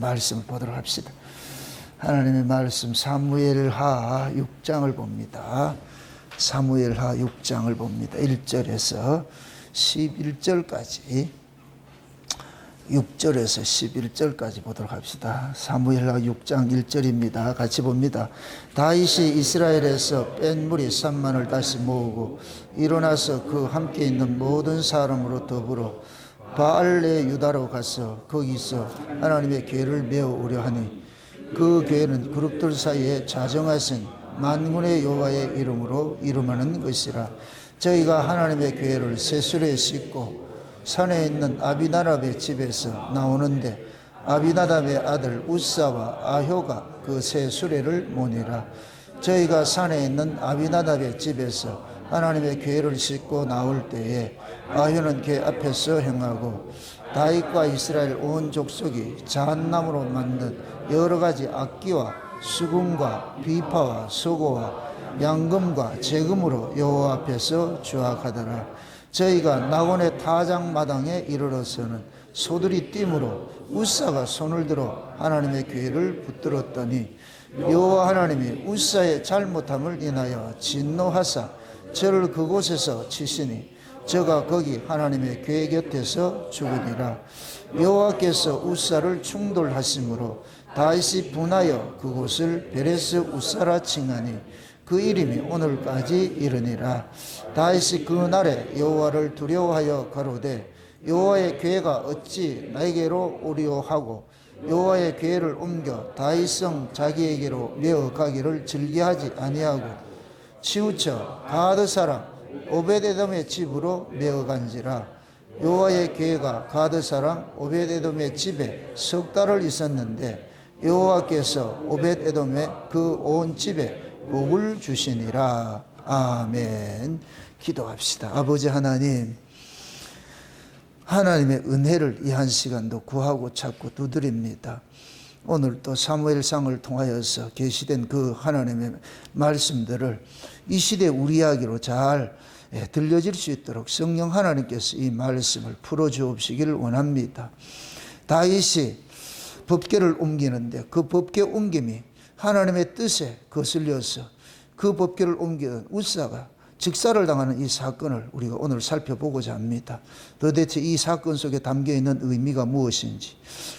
말씀을 보도록 합시다. 하나님의 말씀 사무엘하 6장을 봅니다. 사무엘하 6장을 봅니다. 1절에서 11절까지 6절에서 11절까지 보도록 합시다. 사무엘하 6장 1절입니다. 같이 봅니다. 다윗이 이스라엘에서 뺀 무리 3만을 다시 모으고 일어나서 그 함께 있는 모든 사람으로 더불어 바알레 유다로 가서 거기서 하나님의 궤를 메어오려 하니 그 궤는 그룹들 사이에 자정하신 만군의 여호와의 이름으로 이름하는 것이라. 저희가 하나님의 궤를 쇠술에 싣고 산에 있는 아비나답의 집에서 나오는데 아비나답의 아들 우사와 아효가 그 세 수레를 모니라. 저희가 산에 있는 아비나답의 집에서 하나님의 궤를 싣고 나올 때에 아효는 궤 앞에서 행하고 다윗과 이스라엘 온 족속이 잣나무로 만든 여러 가지 악기와 수금과 비파와 소고와 양금과 재금으로 여호와 앞에서 주악하더라. 저희가 낙원의 타작마당에 이르러서는 소들이 띠므로 우사가 손을 들어 하나님의 궤를 붙들었더니 여호와 하나님이 우사의 잘못함을 인하여 진노하사 저를 그곳에서 치시니 저가 거기 하나님의 궤 곁에서 죽으니라. 여호와께서 우사를 충돌하심으로 다윗이 분하여 그곳을 베레스 우사라 칭하니 그 이름이 오늘까지 이르니라. 다윗이 그 날에 여호와를 두려워하여 가로되 여호와의 궤가 어찌 나에게로 오리오 하고 여호와의 궤를 옮겨 다윗성 자기에게로 메어 가기를 즐겨하지 아니하고 치우쳐 가드 사람 오벳에돔의 집으로 메어 간지라. 여호와의 궤가 가드 사람 오벳에돔의 집에 석 달을 있었는데 여호와께서 오벳에돔의 그 온 집에 복을 주시니라. 아멘. 기도합시다. 아버지 하나님, 하나님의 은혜를 이 한 시간도 구하고 찾고 두드립니다. 오늘 또 사무엘상을 통하여서 계시된 그 하나님의 말씀들을 이 시대 우리 이야기로 잘 들려질 수 있도록 성령 하나님께서 이 말씀을 풀어주옵시기를 원합니다. 다윗이 법궤를 옮기는데 그 법궤 옮김이 하나님의 뜻에 거슬려서 그 법궤를 옮기던 우사가 직사를 당하는 이 사건을 우리가 오늘 살펴보고자 합니다. 도대체 이 사건 속에 담겨있는 의미가 무엇인지,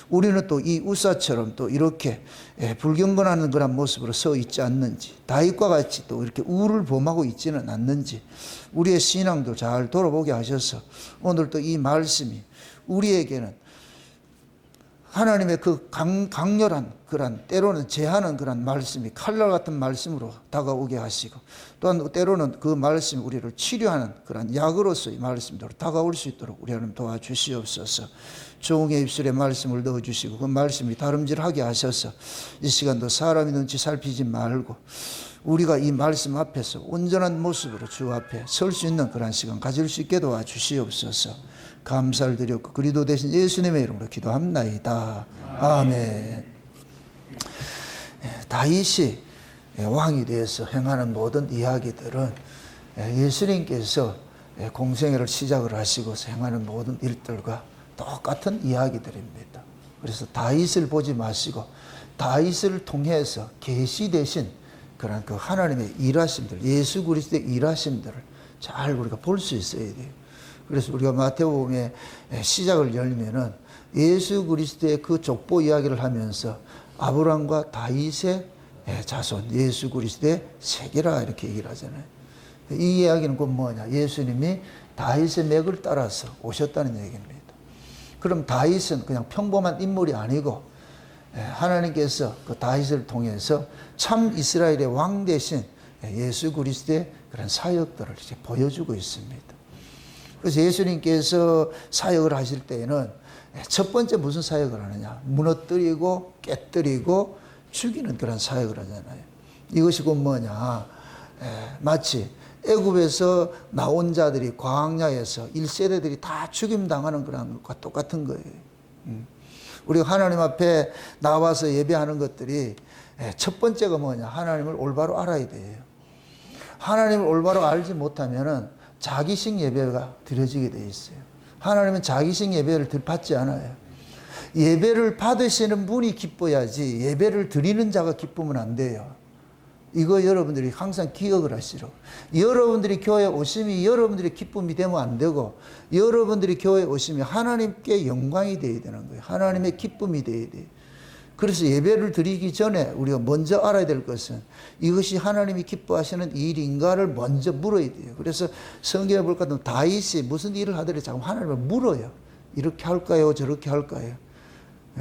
우리는 또 이 우사처럼 또 이렇게 불경건하는 그런 모습으로 서 있지 않는지, 다윗과 같이 또 이렇게 우를 범하고 있지는 않는지 우리의 신앙도 잘 돌아보게 하셔서 오늘 또 이 말씀이 우리에게는 하나님의 그 강렬한 그런 때로는 제하는 그런 말씀이 칼날 같은 말씀으로 다가오게 하시고, 또한 때로는 그 말씀이 우리를 치료하는 그런 약으로서의 말씀대로 다가올 수 있도록 우리 하나님 도와주시옵소서. 종의 입술에 말씀을 넣어주시고 그 말씀이 다름질하게 하셔서 이 시간도 사람의 눈치 살피지 말고 우리가 이 말씀 앞에서 온전한 모습으로 주 앞에 설 수 있는 그런 시간 가질 수 있게 도와주시옵소서. 감사를 드렸고 그리스도 대신 예수님의 이름으로 기도합나이다. 아멘. 다윗이 왕이 되어서 행하는 모든 이야기들은 예수님께서 공생애를 시작을 하시고 행하는 모든 일들과 똑같은 이야기들입니다. 그래서 다윗을 보지 마시고 다윗을 통해서 계시되신 그런 그 하나님의 일하심들, 예수 그리스도의 일하심들을 잘 우리가 볼 수 있어야 돼요. 그래서 우리가 마태복음의 시작을 열면은 예수 그리스도의 그 족보 이야기를 하면서 아브라함과 다윗의 자손 예수 그리스도의 세계라 이렇게 얘기를 하잖아요. 이 이야기는 곧 뭐냐? 예수님이 다윗의 맥을 따라서 오셨다는 얘기입니다. 그럼 다윗은 그냥 평범한 인물이 아니고 하나님께서 그 다윗을 통해서 참 이스라엘의 왕 대신 예수 그리스도의 그런 사역들을 이제 보여주고 있습니다. 그래서 예수님께서 사역을 하실 때에는 첫 번째 무슨 사역을 하느냐? 무너뜨리고 깨뜨리고 죽이는 그런 사역을 하잖아요. 이것이 곧 뭐냐? 마치 애굽에서 나온 자들이 광야에서 1세대들이 다 죽임당하는 그런 것과 똑같은 거예요. 우리가 하나님 앞에 나와서 예배하는 것들이 첫 번째가 뭐냐? 하나님을 올바로 알아야 돼요. 하나님을 올바로 알지 못하면은 자기식 예배가 드려지게 돼 있어요. 하나님은 자기식 예배를 받지 않아요. 예배를 받으시는 분이 기뻐야지 예배를 드리는 자가 기쁘면 안 돼요. 이거 여러분들이 항상 기억을 하시라고. 여러분들이 교회에 오심이 여러분들의 기쁨이 되면 안 되고, 여러분들이 교회에 오심이 하나님께 영광이 되어야 되는 거예요. 하나님의 기쁨이 되어야 돼요. 그래서 예배를 드리기 전에 우리가 먼저 알아야 될 것은 이것이 하나님이 기뻐하시는 일인가를 먼저 물어야 돼요. 그래서 성경에 볼까 하면 다윗이 무슨 일을 하더라도 자꾸 하나님을 물어요. 이렇게 할까요? 저렇게 할까요?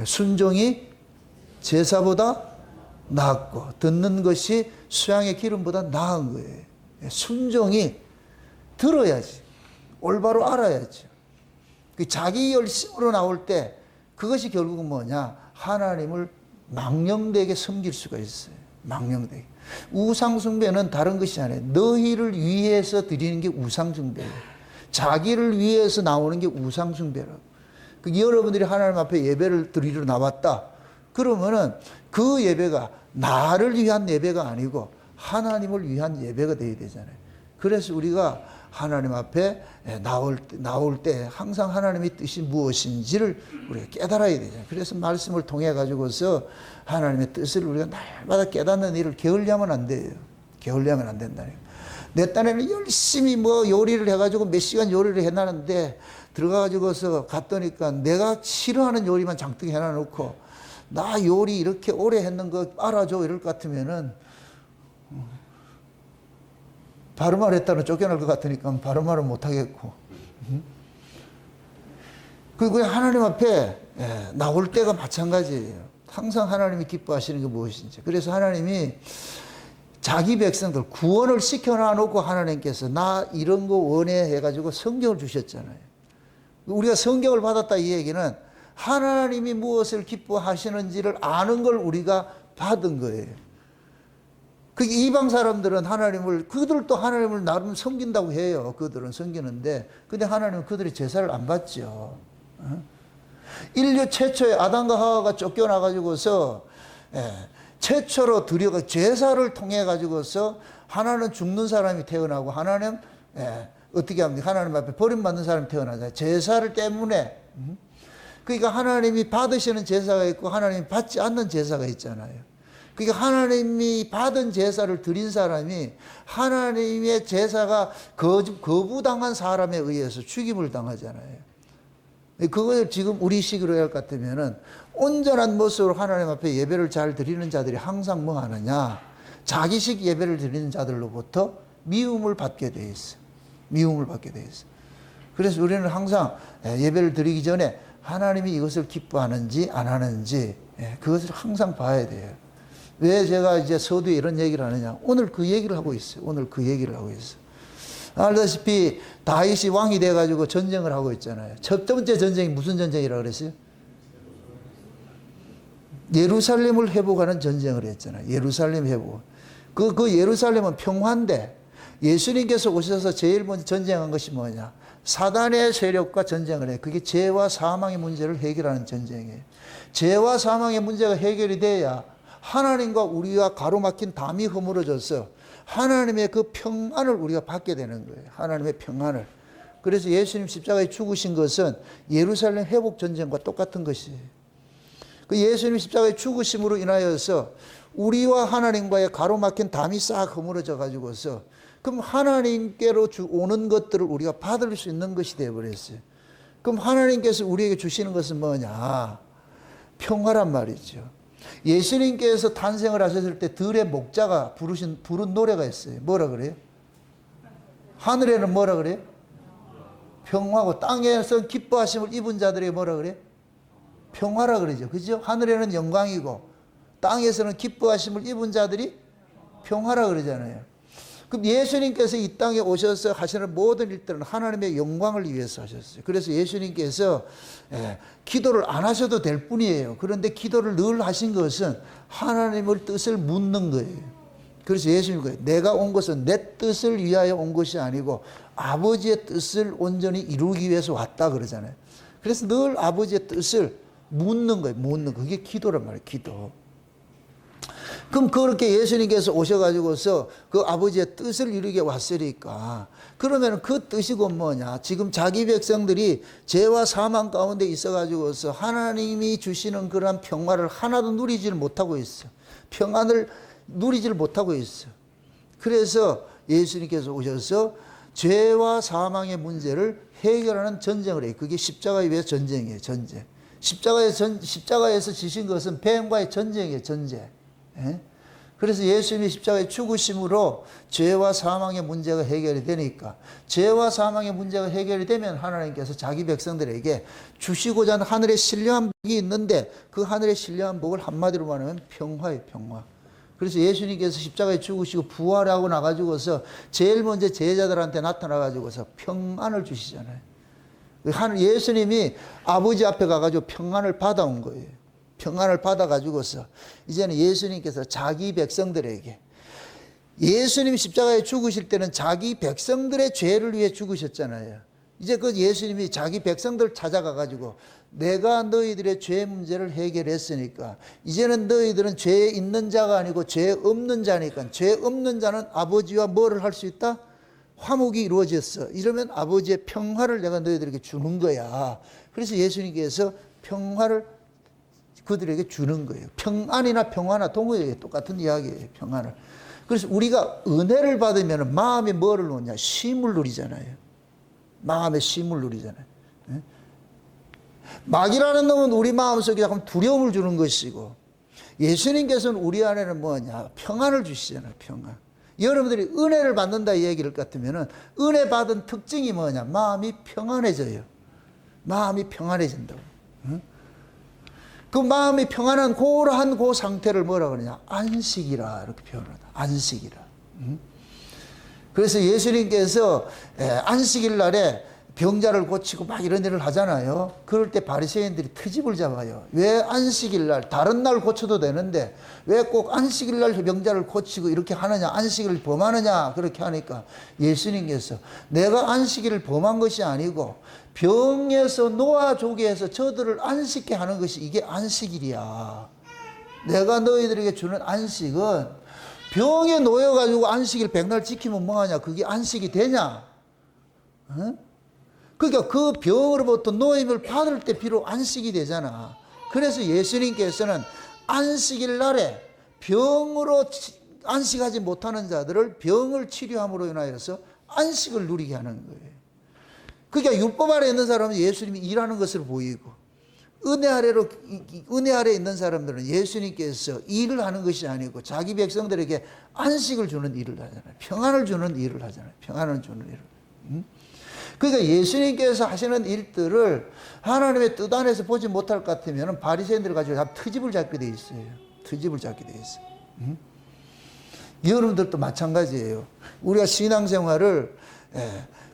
순종이 제사보다 낫고 듣는 것이 수양의 기름보다 나은 거예요. 순종이 들어야지. 올바로 알아야죠. 자기 열심으로 나올 때 그것이 결국은 뭐냐? 하나님을 망령되게 섬길 수가 있어요. 망령되게. 우상숭배는 다른 것이 아니에요. 너희를 위해서 드리는 게 우상숭배예요. 자기를 위해서 나오는 게 우상숭배라고. 여러분들이 하나님 앞에 예배를 드리러 나왔다. 그러면은 그 예배가 나를 위한 예배가 아니고 하나님을 위한 예배가 되어야 되잖아요. 그래서 우리가 하나님 앞에 나올 때 항상 하나님의 뜻이 무엇인지를 우리가 깨달아야 되잖아요. 그래서 말씀을 통해 가지고서 하나님의 뜻을 우리가 날마다 깨닫는 일을 게을리하면 안 돼요. 게을리하면 안 된다니까. 내 딴에는 열심히 뭐 요리를 해가지고 몇 시간 요리를 해놨는데 들어가가지고서 갔더니까 내가 싫어하는 요리만 장뜩 해놔놓고 나 요리 이렇게 오래 했는 거 알아줘 이럴 것 같으면은 바로 말했다는 쫓겨날 것 같으니까 바로 말은 못하겠고. 그리고 하나님 앞에 나올 때가 마찬가지예요. 항상 하나님이 기뻐하시는 게 무엇인지. 그래서 하나님이 자기 백성들 구원을 시켜놔놓고 하나님께서 나 이런 거 원해 해가지고 성경을 주셨잖아요. 우리가 성경을 받았다 이 얘기는 하나님이 무엇을 기뻐하시는지를 아는 걸 우리가 받은 거예요. 그 이방 사람들은 그들도 하나님을 나름 섬긴다고 해요. 그들은 섬기는데, 근데 하나님은 그들이 제사를 안 받죠. 인류 최초의 아담과 하와가 쫓겨나가지고서, 최초로 제사를 통해가지고서 하나는 죽는 사람이 태어나고 하나는, 어떻게 합니까? 하나님 앞에 버림받는 사람이 태어나잖아요. 제사를 때문에. 그러니까 하나님이 받으시는 제사가 있고 하나님이 받지 않는 제사가 있잖아요. 그러니까 하나님이 받은 제사를 드린 사람이 하나님의 제사가 거부당한 사람에 의해서 죽임을 당하잖아요. 그걸 지금 우리 식으로 할 것 같으면은 온전한 모습으로 하나님 앞에 예배를 잘 드리는 자들이 항상 뭐 하느냐? 자기식 예배를 드리는 자들로부터 미움을 받게 돼 있어요. 미움을 받게 돼 있어요. 그래서 우리는 항상 예배를 드리기 전에 하나님이 이것을 기뻐하는지 안 하는지 그것을 항상 봐야 돼요. 왜 제가 이제 서두에 이런 얘기를 하느냐? 오늘 그 얘기를 하고 있어요. 오늘 그 얘기를 하고 있어요. 알다시피 다윗이 왕이 돼가지고 전쟁을 하고 있잖아요. 첫 번째 전쟁이 무슨 전쟁이라고 그랬어요? 예루살렘을 회복하는 전쟁을 했잖아요. 예루살렘 회복. 그 예루살렘은 평화인데 예수님께서 오셔서 제일 먼저 전쟁한 것이 뭐냐? 사단의 세력과 전쟁을 해요. 그게 죄와 사망의 문제를 해결하는 전쟁이에요. 죄와 사망의 문제가 해결이 돼야 하나님과 우리가 가로막힌 담이 허물어져서 하나님의 그 평안을 우리가 받게 되는 거예요. 하나님의 평안을. 그래서 예수님 십자가에 죽으신 것은 예루살렘 회복 전쟁과 똑같은 것이에요. 그 예수님 십자가에 죽으심으로 인하여서 우리와 하나님과의 가로막힌 담이 싹 허물어져 가지고서 그럼 하나님께로 오는 것들을 우리가 받을 수 있는 것이 되어버렸어요. 그럼 하나님께서 우리에게 주시는 것은 뭐냐? 평화란 말이죠. 예수님께서 탄생을 하셨을 때 들의 목자가 부른 노래가 있어요. 뭐라 그래요? 하늘에는 뭐라 그래요? 평화고 땅에서 기뻐하심을 입은 자들에게 뭐라 그래요? 평화라 그러죠. 그죠? 하늘에는 영광이고 땅에서는 기뻐하심을 입은 자들이 평화라 그러잖아요. 그럼 예수님께서 이 땅에 오셔서 하시는 모든 일들은 하나님의 영광을 위해서 하셨어요. 그래서 예수님께서 기도를 안 하셔도 될 뿐이에요. 그런데 기도를 늘 하신 것은 하나님의 뜻을 묻는 거예요. 그래서 예수님이 거예요. 내가 온 것은 내 뜻을 위하여 온 것이 아니고 아버지의 뜻을 온전히 이루기 위해서 왔다 그러잖아요. 그래서 늘 아버지의 뜻을 묻는 거예요. 묻는 거. 그게 기도란 말이에요. 기도. 그럼 그렇게 예수님께서 오셔가지고서 그 아버지의 뜻을 이루게 왔으니까 그러면 그 뜻이 곧 뭐냐? 지금 자기 백성들이 죄와 사망 가운데 있어가지고서 하나님이 주시는 그러한 평화를 하나도 누리지를 못하고 있어. 평안을 누리지를 못하고 있어. 그래서 예수님께서 오셔서 죄와 사망의 문제를 해결하는 전쟁을 해요. 그게 십자가에 위해 전쟁이에요. 전쟁. 십자가에서 지신 것은 뱀과의 전쟁이에요. 전쟁. 예? 그래서 예수님이 십자가에 죽으심으로 죄와 사망의 문제가 해결이 되니까 죄와 사망의 문제가 해결이 되면 하나님께서 자기 백성들에게 주시고자 하는 하늘의 신령한 복이 있는데 그 하늘의 신령한 복을 한마디로 말하면 평화예요. 평화. 그래서 예수님께서 십자가에 죽으시고 부활하고 나가지고서 제일 먼저 제자들한테 나타나가지고서 평안을 주시잖아요. 예수님이 아버지 앞에 가가지고 평안을 받아온 거예요. 평안을 받아가지고서 이제는 예수님께서 자기 백성들에게 예수님 십자가에 죽으실 때는 자기 백성들의 죄를 위해 죽으셨잖아요. 이제 그 예수님이 자기 백성들 찾아가가지고 내가 너희들의 죄 문제를 해결했으니까 이제는 너희들은 죄 있는 자가 아니고 죄 없는 자니까 죄 없는 자는 아버지와 뭐를 할 수 있다? 화목이 이루어졌어. 이러면 아버지의 평화를 내가 너희들에게 주는 거야. 그래서 예수님께서 평화를 그들에게 주는 거예요. 평안이나 평화나 동의어예요. 똑같은 이야기예요. 평안을. 그래서 우리가 은혜를 받으면 마음에 뭐를 놓냐? 쉼을 누리잖아요. 마음에 쉼을 누리잖아요. 마귀라는 놈은 우리 마음속에 약간 두려움을 주는 것이고 예수님께서는 우리 안에는 뭐냐? 평안을 주시잖아요. 평안. 여러분들이 은혜를 받는다 이 얘기를 같으면 은혜 받은 특징이 뭐냐? 마음이 평안해져요. 마음이 평안해진다고. 그 마음이 평안한 고러한 그 상태를 뭐라 그러냐? 안식이라 이렇게 표현한다. 안식이라. 그래서 예수님께서 안식일 날에 병자를 고치고 막 이런 일을 하잖아요. 그럴 때 바리새인들이 트집을 잡아요. 왜 안식일 날 다른 날 고쳐도 되는데 왜 꼭 안식일 날 병자를 고치고 이렇게 하느냐? 안식일을 범하느냐? 그렇게 하니까 예수님께서 내가 안식일을 범한 것이 아니고 병에서 놓아조게 해서 저들을 안식게 하는 것이 이게 안식일이야. 내가 너희들에게 주는 안식은 병에 놓여가지고 안식일 백날 지키면 뭐하냐? 그게 안식이 되냐? 어? 그러니까 그 병으로부터 노임을 받을 때 비록 안식이 되잖아. 그래서 예수님께서는 안식일 날에 병으로 안식하지 못하는 자들을 병을 치료함으로 인하여서 안식을 누리게 하는 거예요. 그러니까 율법 아래 있는 사람은 예수님이 일하는 것을 보이고 은혜 아래 있는 사람들은 예수님께서 일을 하는 것이 아니고 자기 백성들에게 안식을 주는 일을 하잖아요. 평안을 주는 일을 하잖아요. 평안을 주는 일을. 그러니까 예수님께서 하시는 일들을 하나님의 뜻 안에서 보지 못할 것 같으면 바리새인들 가지고 다 트집을 잡게 돼 있어요. 트집을 잡게 돼 있어요. 여러분들도 마찬가지예요. 우리가 신앙생활을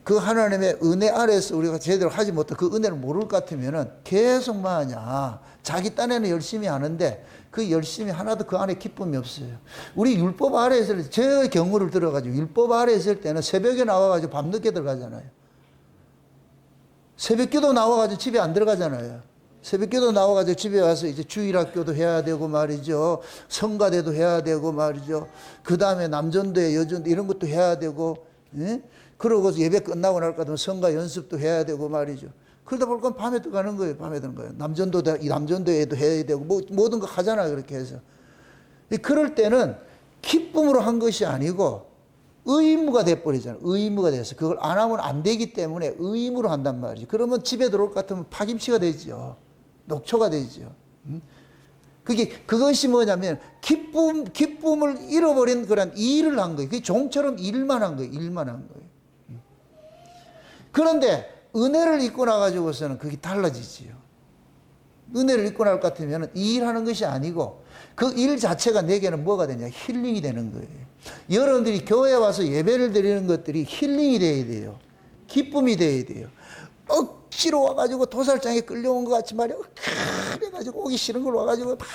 그 하나님의 은혜 아래서 우리가 제대로 하지 못해 그 은혜를 모를 것 같으면 계속 뭐하냐. 자기 딴에는 열심히 하는데 그 열심히 하나도 그 안에 기쁨이 없어요. 우리 율법 아래에 있을 때 제 경우를 들어가지고 율법 아래에 있을 때는 새벽에 나와가지고 밤늦게 들어가잖아요. 새벽기도 나와가지고 집에 안 들어가잖아요. 새벽기도 나와가지고 집에 와서 이제 주일학교도 해야 되고 말이죠. 성가대도 해야 되고 말이죠. 그 다음에 남전도에 여전도 이런 것도 해야 되고, 예? 그러고 예배 끝나고 날 것 같으면 성가 연습도 해야 되고 말이죠. 그러다 보니까 밤에 들어가는 거예요. 밤에 드는 거예요. 남전도에도 해야 되고, 모든 거 하잖아요. 그렇게 해서. 그럴 때는 기쁨으로 한 것이 아니고, 의무가 돼버리잖아요. 의무가 돼서 그걸 안 하면 안 되기 때문에 의무로 한단 말이죠. 그러면 집에 들어올 것 같으면 파김치가 되죠. 녹초가 되죠. 그것이 뭐냐면 기쁨을 잃어버린 그런 일을 한 거예요. 그게 종처럼 일만 한 거예요. 일만 한 거예요. 그런데 은혜를 입고 나가지고서는 그게 달라지지요. 은혜를 입고 나올 것 같으면 일하는 것이 아니고 그 일 자체가 내게는 뭐가 되냐? 힐링이 되는 거예요. 여러분들이 교회에 와서 예배를 드리는 것들이 힐링이 돼야 돼요. 기쁨이 돼야 돼요. 억지로 와가지고 도살장에 끌려온 것 같이 말이야. 그래가지고 오기 싫은 걸 와가지고 막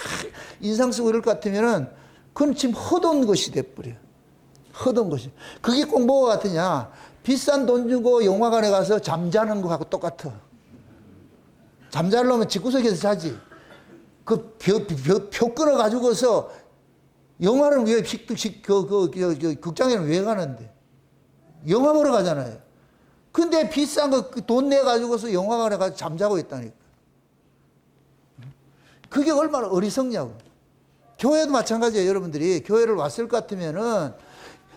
인상 쓰고 이럴 것 같으면은 그건 지금 헛온 것이 돼버려요. 헛온 것이. 그게 꼭 뭐가 같으냐? 비싼 돈 주고 영화관에 가서 잠자는 거하고 똑같아. 잠자려면 집구석에서 자지. 그 표 끊어가지고서 영화는 왜 극장에는 왜 가는데? 영화 보러 가잖아요. 근데 비싼 거 돈 내가지고서 영화관에 가서 잠자고 있다니까. 그게 얼마나 어리석냐고. 교회도 마찬가지예요. 여러분들이 교회를 왔을 것 같으면은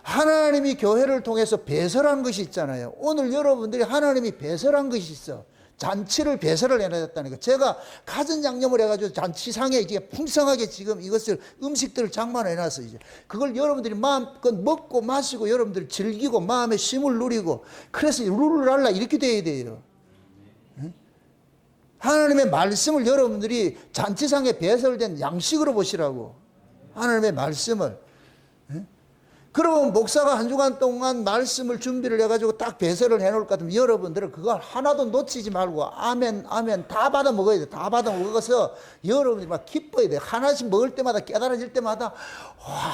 하나님이 교회를 통해서 배설한 것이 있잖아요. 오늘 여러분들이 하나님이 배설한 것이 있어. 잔치를 배설을 해놨다니까. 제가 갖은 양념을 해가지고 잔치상에 이제 풍성하게 지금 이것을 음식들을 장만해놨어. 이제 그걸 여러분들이 마음껏 먹고 마시고 여러분들이 즐기고 마음의 쉼을 누리고 그래서 룰루랄라 이렇게 돼야 돼요. 하나님의 말씀을 여러분들이 잔치상에 배설된 양식으로 보시라고. 하나님의 말씀을. 그러면 목사가 한 주간 동안 말씀을 준비를 해가지고 딱 배설을 해놓을 것 같으면 여러분들은 그걸 하나도 놓치지 말고 아멘 아멘 다 받아 먹어야 돼. 다 받아 먹어서 여러분들이 막 기뻐야 돼. 하나씩 먹을 때마다 깨달아질 때마다 와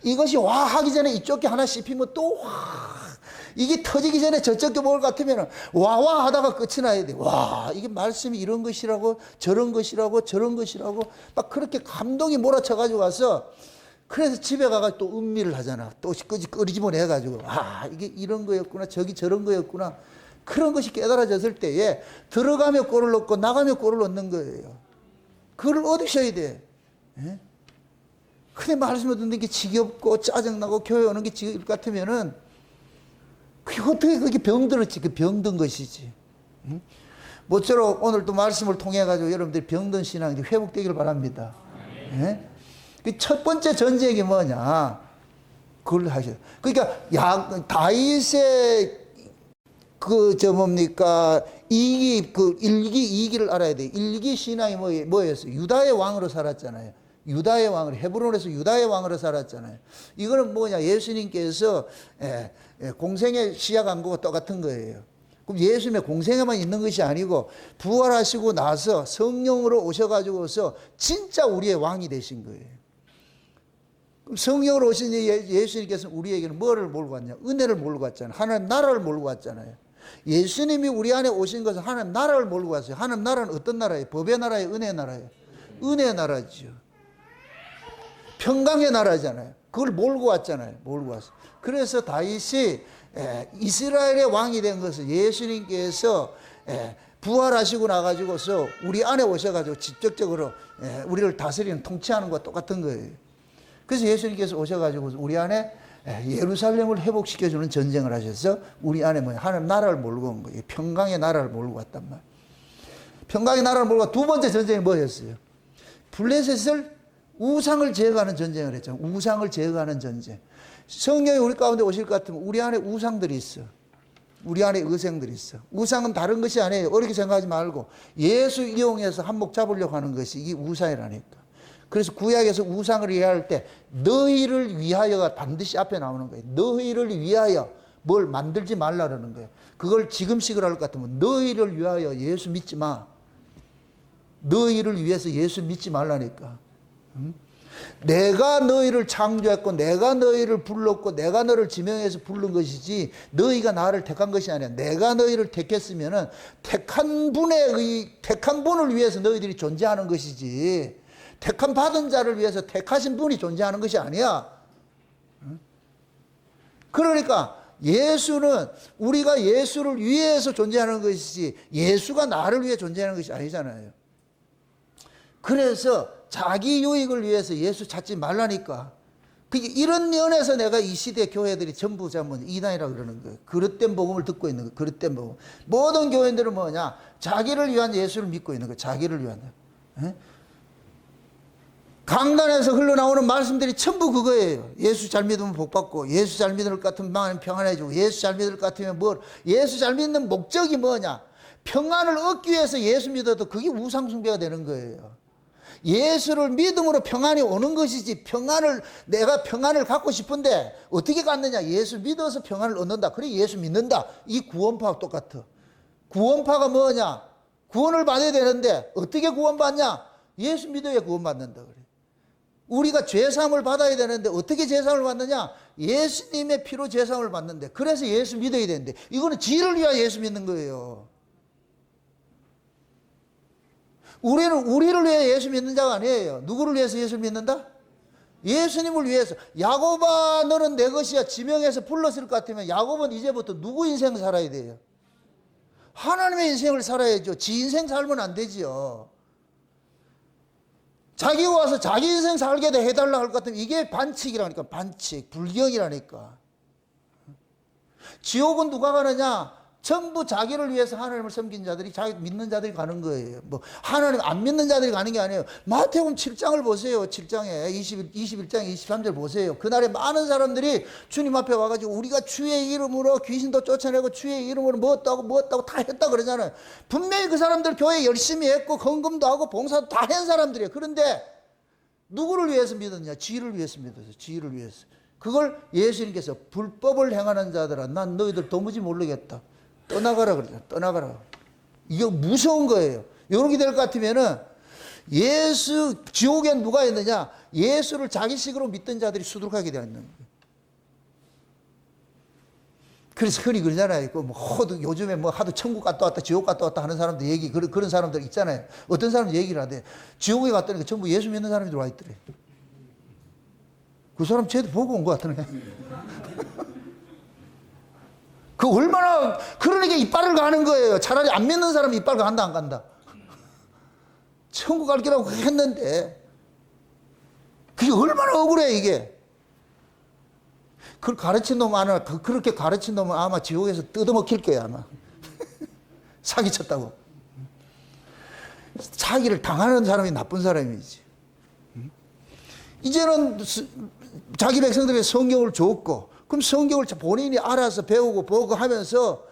이것이 와 하기 전에 이쪽 게 하나 씹히면 또 와 이게 터지기 전에 저쪽 게 먹을 것 같으면 와와 하다가 끝이 나야 돼. 와 이게 말씀이 이런 것이라고 저런 것이라고 저런 것이라고 막 그렇게 감동이 몰아쳐가지고 와서 그래서 집에 가서 또 음미를 하잖아. 또 끄집어내가지고 아 이게 이런 거였구나 저기 저런 거였구나. 그런 것이 깨달아졌을 때에 들어가며 꼴을 넣고 나가며 꼴을 넣는 거예요. 그걸 얻으셔야 돼. 예? 근데 말씀을 듣는 게 지겹고 짜증나고 교회 오는 게 지겨울 것 같으면은 그게 어떻게 그게 병들었지. 그 병든 것이지. 응? 모쪼록 오늘 또 말씀을 통해 가지고 여러분들이 병든 신앙이 회복되기를 바랍니다. 예? 첫 번째 전쟁이 뭐냐? 그걸 하셔. 그러니까 다윗의 뭡니까? 일기 알아야 돼. 일기 신앙이 뭐였어요? 유다의 왕으로 살았잖아요. 유다의 왕으로, 헤브론에서 유다의 왕으로 살았잖아요. 이거는 뭐냐? 예수님께서 공생애 시작한 거와 똑같은 거예요. 그럼 예수님의 공생애만 있는 것이 아니고 부활하시고 나서 성령으로 오셔가지고서 진짜 우리의 왕이 되신 거예요. 성령으로 오신 예수님께서 우리에게는 뭐를 몰고 왔냐? 은혜를 몰고 왔잖아요. 하나님 나라를 몰고 왔잖아요. 예수님이 우리 안에 오신 것은 하나님 나라를 몰고 왔어요. 하나님 나라는 어떤 나라예요? 법의 나라예요? 은혜의 나라예요? 은혜의 나라죠. 평강의 나라잖아요. 그걸 몰고 왔잖아요. 몰고 왔어요. 그래서 다윗이 이스라엘의 왕이 된 것은 예수님께서 부활하시고 나가지고서 우리 안에 오셔가지고 직접적으로 우리를 다스리는 통치하는 것과 똑같은 거예요. 그래서 예수님께서 오셔가지고 우리 안에 예루살렘을 회복시켜주는 전쟁을 하셔서 우리 안에 하나님 나라를 몰고 온 거예요. 평강의 나라를 몰고 왔단 말이에요. 평강의 나라를 몰고 두 번째 전쟁이 뭐였어요? 블레셋을 우상을 제거하는 전쟁을 했잖아요. 우상을 제거하는 전쟁. 성령이 우리 가운데 오실 것 같으면 우리 안에 우상들이 있어. 우리 안에 의생들이 있어. 우상은 다른 것이 아니에요. 어렵게 생각하지 말고 예수 이용해서 한몫 잡으려고 하는 것이 이게 우상이라니까. 그래서 구약에서 우상을 이해할 때 너희를 위하여가 반드시 앞에 나오는 거예요. 너희를 위하여 뭘 만들지 말라라는 거예요. 그걸 지금식으로 할 것 같으면 너희를 위하여 예수 믿지 마. 너희를 위해서 예수 믿지 말라니까. 내가 너희를 창조했고 내가 너희를 불렀고 내가 너를 지명해서 부른 것이지 너희가 나를 택한 것이 아니야. 내가 너희를 택했으면은 택한 분을 위해서 너희들이 존재하는 것이지 택한 받은 자를 위해서 택하신 분이 존재하는 것이 아니야. 그러니까 예수는 우리가 예수를 위해서 존재하는 것이지 예수가 나를 위해 존재하는 것이 아니잖아요. 그래서 자기 유익을 위해서 예수 찾지 말라니까. 이런 면에서 내가 이 시대 교회들이 전부 이단이라고 그러는 거예요. 그릇된 복음을 듣고 있는 거예요. 그릇된 복음. 모든 교회들은 뭐냐? 자기를 위한 예수를 믿고 있는 거예요. 자기를 위한. 강단에서 흘러나오는 말씀들이 전부 그거예요. 예수 잘 믿으면 복 받고, 예수 잘 믿을 것 같으면 마음이 평안해지고, 예수 잘 믿을 것 같으면 예수 잘 믿는 목적이 뭐냐? 평안을 얻기 위해서 예수 믿어도 그게 우상숭배가 되는 거예요. 예수를 믿음으로 평안이 오는 것이지 내가 평안을 갖고 싶은데 어떻게 갖느냐? 예수 믿어서 평안을 얻는다. 그래 예수 믿는다. 이 구원파와 똑같아. 구원파가 뭐냐? 구원을 받아야 되는데 어떻게 구원받냐? 예수 믿어야 구원받는다 그래. 우리가 죄사함을 받아야 되는데 어떻게 죄사함을 받느냐? 예수님의 피로 죄사함을 받는데 그래서 예수 믿어야 되는데 이거는 지를 위하여 예수 믿는 거예요. 우리는 우리를 위해 예수 믿는 자가 아니에요. 누구를 위해서 예수를 믿는다? 예수님을 위해서. 야곱아 너는 내 것이야 지명해서 불렀을 것 같으면 야곱은 이제부터 누구 인생 살아야 돼요? 하나님의 인생을 살아야죠. 지 인생 살면 안 되지요. 자기가 와서 자기 인생 살게 해달라 할 것 같으면 이게 반칙이라니까. 반칙, 불경이라니까. 지옥은 누가 가느냐? 전부 자기를 위해서 하나님을 섬긴 자들이, 자기 믿는 자들이 가는 거예요. 뭐 하나님 안 믿는 자들이 가는 게 아니에요. 마태복음 7장을 보세요. 7장에 21장 23절 보세요. 그날에 많은 사람들이 주님 앞에 와가지고 우리가 주의 이름으로 귀신도 쫓아내고 주의 이름으로 무엇도 하고 다 했다 그러잖아요. 분명히 그 사람들 교회 열심히 했고 헌금도 하고 봉사도 다 한 사람들이에요. 그런데 누구를 위해서 믿었냐? 지를 위해서 믿었어요. 지를 위해서. 그걸 예수님께서 불법을 행하는 자들아 난 너희들 도무지 모르겠다. 떠나가라 그러죠. 떠나가라. 이게 무서운 거예요. 이렇게 될 것 같으면은 지옥에 누가 있느냐? 예수를 자기식으로 믿던 자들이 수두룩하게 되어 있는 거예요. 그래서 흔히 그러잖아요. 요즘에 하도 천국 갔다 왔다, 지옥 갔다 왔다 하는 사람들 그런 사람들 있잖아요. 어떤 사람들 얘기를 하대. 지옥에 갔다니까 전부 예수 믿는 사람이 들어와 있더래. 그 사람 쟤도 보고 온 것 같더네. 그 얼마나, 그러니까 이빨을 가는 거예요. 차라리 안 믿는 사람이 이빨 간다, 안 간다? 천국 갈 기라고 했는데, 그게 얼마나 억울해, 이게. 그걸 가르친 놈 아마, 그렇게 가르친 놈은 아마 지옥에서 뜯어먹힐 거야, 아마. 사기쳤다고. 사기를 당하는 사람이 나쁜 사람이지. 이제는 자기 백성들에게 성경을 줬고, 그럼 성경을 본인이 알아서 배우고 보고 하면서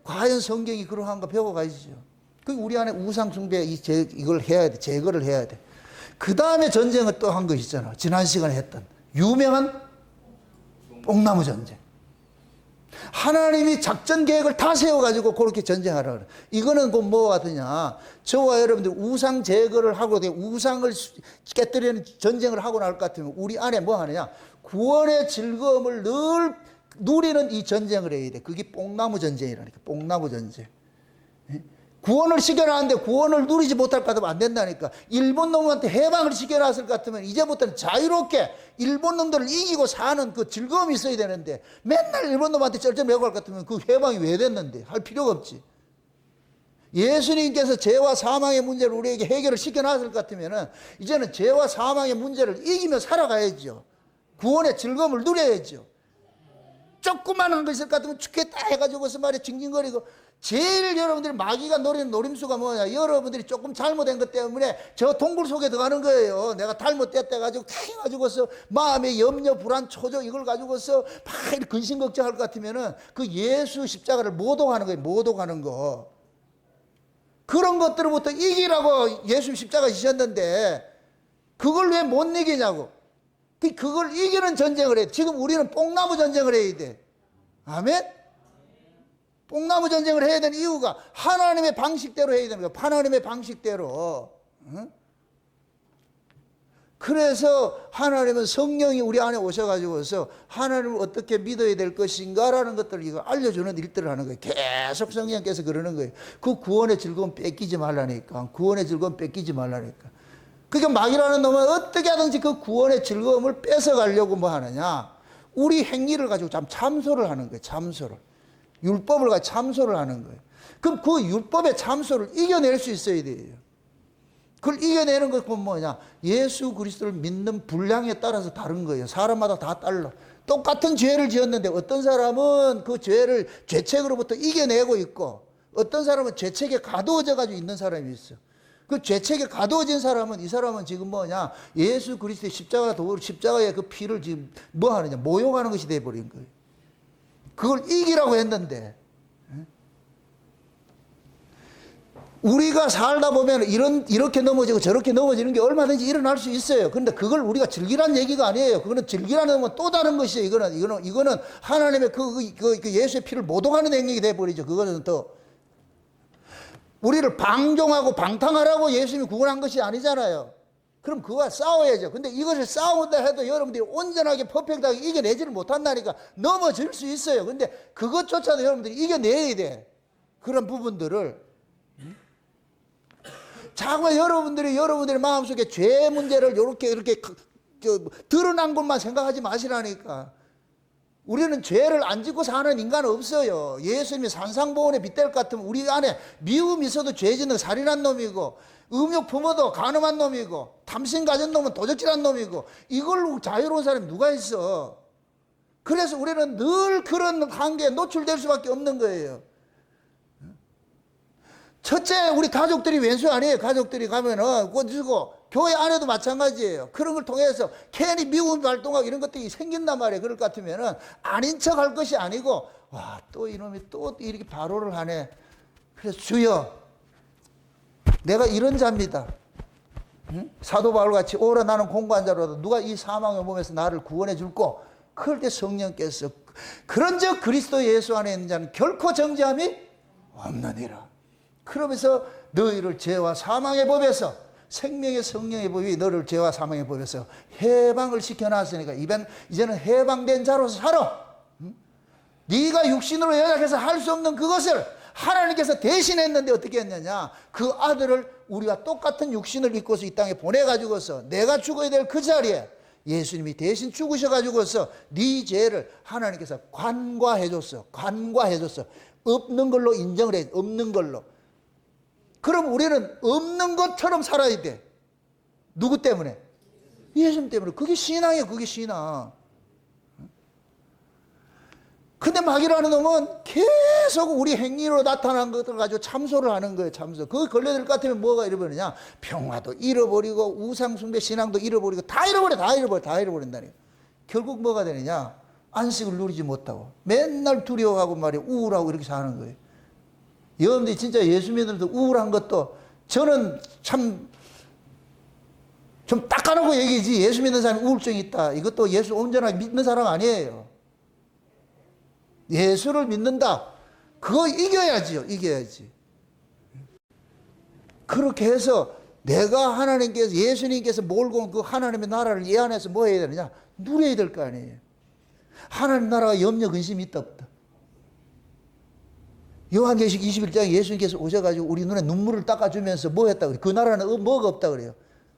과연 성경이 그러한가 배워가야죠. 그 우리 안에 우상숭배 이걸 해야 돼. 제거를 해야 돼. 그 다음에 전쟁을 또 한 거 있잖아. 지난 시간에 했던 유명한 뽕나무 전쟁. 하나님이 작전 계획을 다 세워가지고 그렇게 전쟁하라 그래. 이거는 뭐가 같으냐? 저와 여러분들 우상 제거를 하고 우상을 깨뜨리는 전쟁을 하고 나올 것 같으면 우리 안에 뭐 하느냐? 구원의 즐거움을 늘 누리는 이 전쟁을 해야 돼. 그게 뽕나무 전쟁이라니까. 뽕나무 전쟁. 구원을 시켜놨는데 구원을 누리지 못할 것 같으면 안 된다니까. 일본 놈한테 해방을 시켜놨을 것 같으면 이제부터는 자유롭게 일본 놈들을 이기고 사는 그 즐거움이 있어야 되는데 맨날 일본 놈한테 쩔쩔매고 할 것 같으면 그 해방이 왜 됐는데? 할 필요가 없지. 예수님께서 죄와 사망의 문제를 우리에게 해결을 시켜놨을 것 같으면 이제는 죄와 사망의 문제를 이기며 살아가야죠. 구원의 즐거움을 누려야죠. 조그만한 거 있을 것 같으면 죽겠다 해가지고서 말이야 징징거리고. 제일 여러분들이 마귀가 노리는 노림수가 뭐냐? 여러분들이 조금 잘못된 것 때문에 저 동굴 속에 들어가는 거예요. 내가 잘못됐다 가지고 가지고서 마음의 염려, 불안, 초조 이걸 가지고서 막 근심 걱정할 것 같으면은 그 예수 십자가를 모독하는 거예요. 모독하는 거. 그런 것들로부터 이기라고 예수 십자가 지셨는데 그걸 왜 못 이기냐고. 그걸 이기는 전쟁을 해. 지금 우리는 뽕나무 전쟁을 해야 돼. 아멘? 뽕나무 전쟁을 해야 되는 이유가 하나님의 방식대로 해야 되는 거예요. 하나님의 방식대로. 그래서 하나님은 성령이 우리 안에 오셔가지고서 하나님을 어떻게 믿어야 될 것인가라는 것들을 이거 알려주는 일들을 하는 거예요. 계속 성령께서 그러는 거예요. 그 구원의 즐거움 뺏기지 말라니까. 구원의 즐거움 뺏기지 말라니까. 그러니까 마귀라는 놈은 어떻게 하든지 그 구원의 즐거움을 뺏어가려고 뭐 하느냐. 우리 행위를 가지고 참소를 하는 거예요. 참소를. 율법을 가지고 참소를 하는 거예요. 그럼 그 율법의 참소를 이겨낼 수 있어야 돼요. 그걸 이겨내는 것은 뭐냐? 예수 그리스도를 믿는 분량에 따라서 다른 거예요. 사람마다 다 달라. 똑같은 죄를 지었는데 어떤 사람은 그 죄를 죄책으로부터 이겨내고 있고 어떤 사람은 죄책에 가두어져 가지고 있는 사람이 있어. 그 죄책에 가두어진 사람은 이 사람은 지금 뭐냐? 예수 그리스도의 십자가의 그 피를 지금 뭐 하느냐? 모욕하는 것이 돼버린 거예요. 그걸 이기라고 했는데 우리가 살다 보면 이렇게 넘어지고 저렇게 넘어지는 게 얼마든지 일어날 수 있어요. 그런데 그걸 우리가 즐기라는 얘기가 아니에요. 그거는 즐기라는 건 또 다른 것이에요. 이거는 하나님의 그 예수의 피를 모독하는 행위가 돼버리죠. 그거는 더 우리를 방종하고 방탕하라고 예수님이 구원한 것이 아니잖아요. 그럼 그거와 싸워야죠. 근데 이것을 싸운다 해도 여러분들이 온전하게 퍼펙트하게 이겨내지를 못한다니까 넘어질 수 있어요. 근데 그것조차도 여러분들이 이겨내야 돼. 그런 부분들을. 자꾸 여러분들의 마음속에 죄 문제를 이렇게 드러난 것만 생각하지 마시라니까. 우리는 죄를 안 짓고 사는 인간은 없어요. 예수님이 산상보온에 빗댈 것 같으면 우리 안에 미움이 있어도 죄 짓는 살인한 놈이고, 음욕 품어도 간음한 놈이고, 탐심 가진 놈은 도적질한 놈이고, 이걸로 자유로운 사람이 누가 있어? 그래서 우리는 늘 그런 한계에 노출될 수밖에 없는 거예요. 첫째, 우리 가족들이 왼수 아니에요. 가족들이 가면은 꽂주고, 교회 안에도 마찬가지예요. 그런 걸 통해서 괜히 미움이 발동하고 이런 것들이 생긴단 말이에요. 그럴 것 같으면은 아닌 척 할 것이 아니고, 와, 또 이놈이 또 이렇게 발호를 하네. 그래서 주여, 내가 이런 자입니다. 응? 사도 바울 같이 오라 나는 공고한 자로도 누가 이 사망의 몸에서 나를 구원해 줄꼬. 그럴 때 성령께서 그런즉 그리스도 예수 안에 있는 자는 결코 정죄함이 없느니라. 그러면서 너희를 죄와 사망의 법에서, 생명의 성령의 법이 너를 죄와 사망의 법에서 해방을 시켜놨으니까 이제는 해방된 자로서 살아. 네가 육신으로 연약해서 할 수 없는 그것을 하나님께서 대신했는데 어떻게 했느냐, 그 아들을 우리가 똑같은 육신을 입고서 이 땅에 보내가지고서 내가 죽어야 될 그 자리에 예수님이 대신 죽으셔가지고서 네 죄를 하나님께서 관과해줬어. 관과해줬어. 없는 걸로 인정을 해. 없는 걸로. 그럼 우리는 없는 것처럼 살아야 돼. 누구 때문에? 예수님 때문에. 그게 신앙이에요. 그게 신앙. 근데 마귀라는 놈은 계속 우리 행위로 나타난 것들을 가지고 참소를 하는 거예요. 참소. 그거 걸려들 것 같으면 뭐가 잃어버리냐? 평화도 잃어버리고 우상숭배 신앙도 잃어버리고 다 잃어버린다니까. 결국 뭐가 되느냐? 안식을 누리지 못하고 맨날 두려워하고 말이에요. 우울하고 이렇게 사는 거예요. 여러분들이 진짜 예수 믿으면서 우울한 것도 저는 참 좀 닦아놓고 얘기지, 예수 믿는 사람이 우울증이 있다, 이것도 예수 온전하게 믿는 사람 아니에요. 예수를 믿는다, 그거 이겨야지요. 이겨야지. 그렇게 해서 내가 하나님께서, 예수님께서 몰고 온 그 하나님의 나라를 이 안에서 뭐 해야 되느냐? 누려야 될 거 아니에요. 하나님 나라가 염려 근심이 있다 없다? 요한계시록 21장에 예수님께서 오셔가지고 우리 눈에 눈물을 닦아주면서 뭐 했다 그래요? 그 나라는 뭐가 없다 그래요?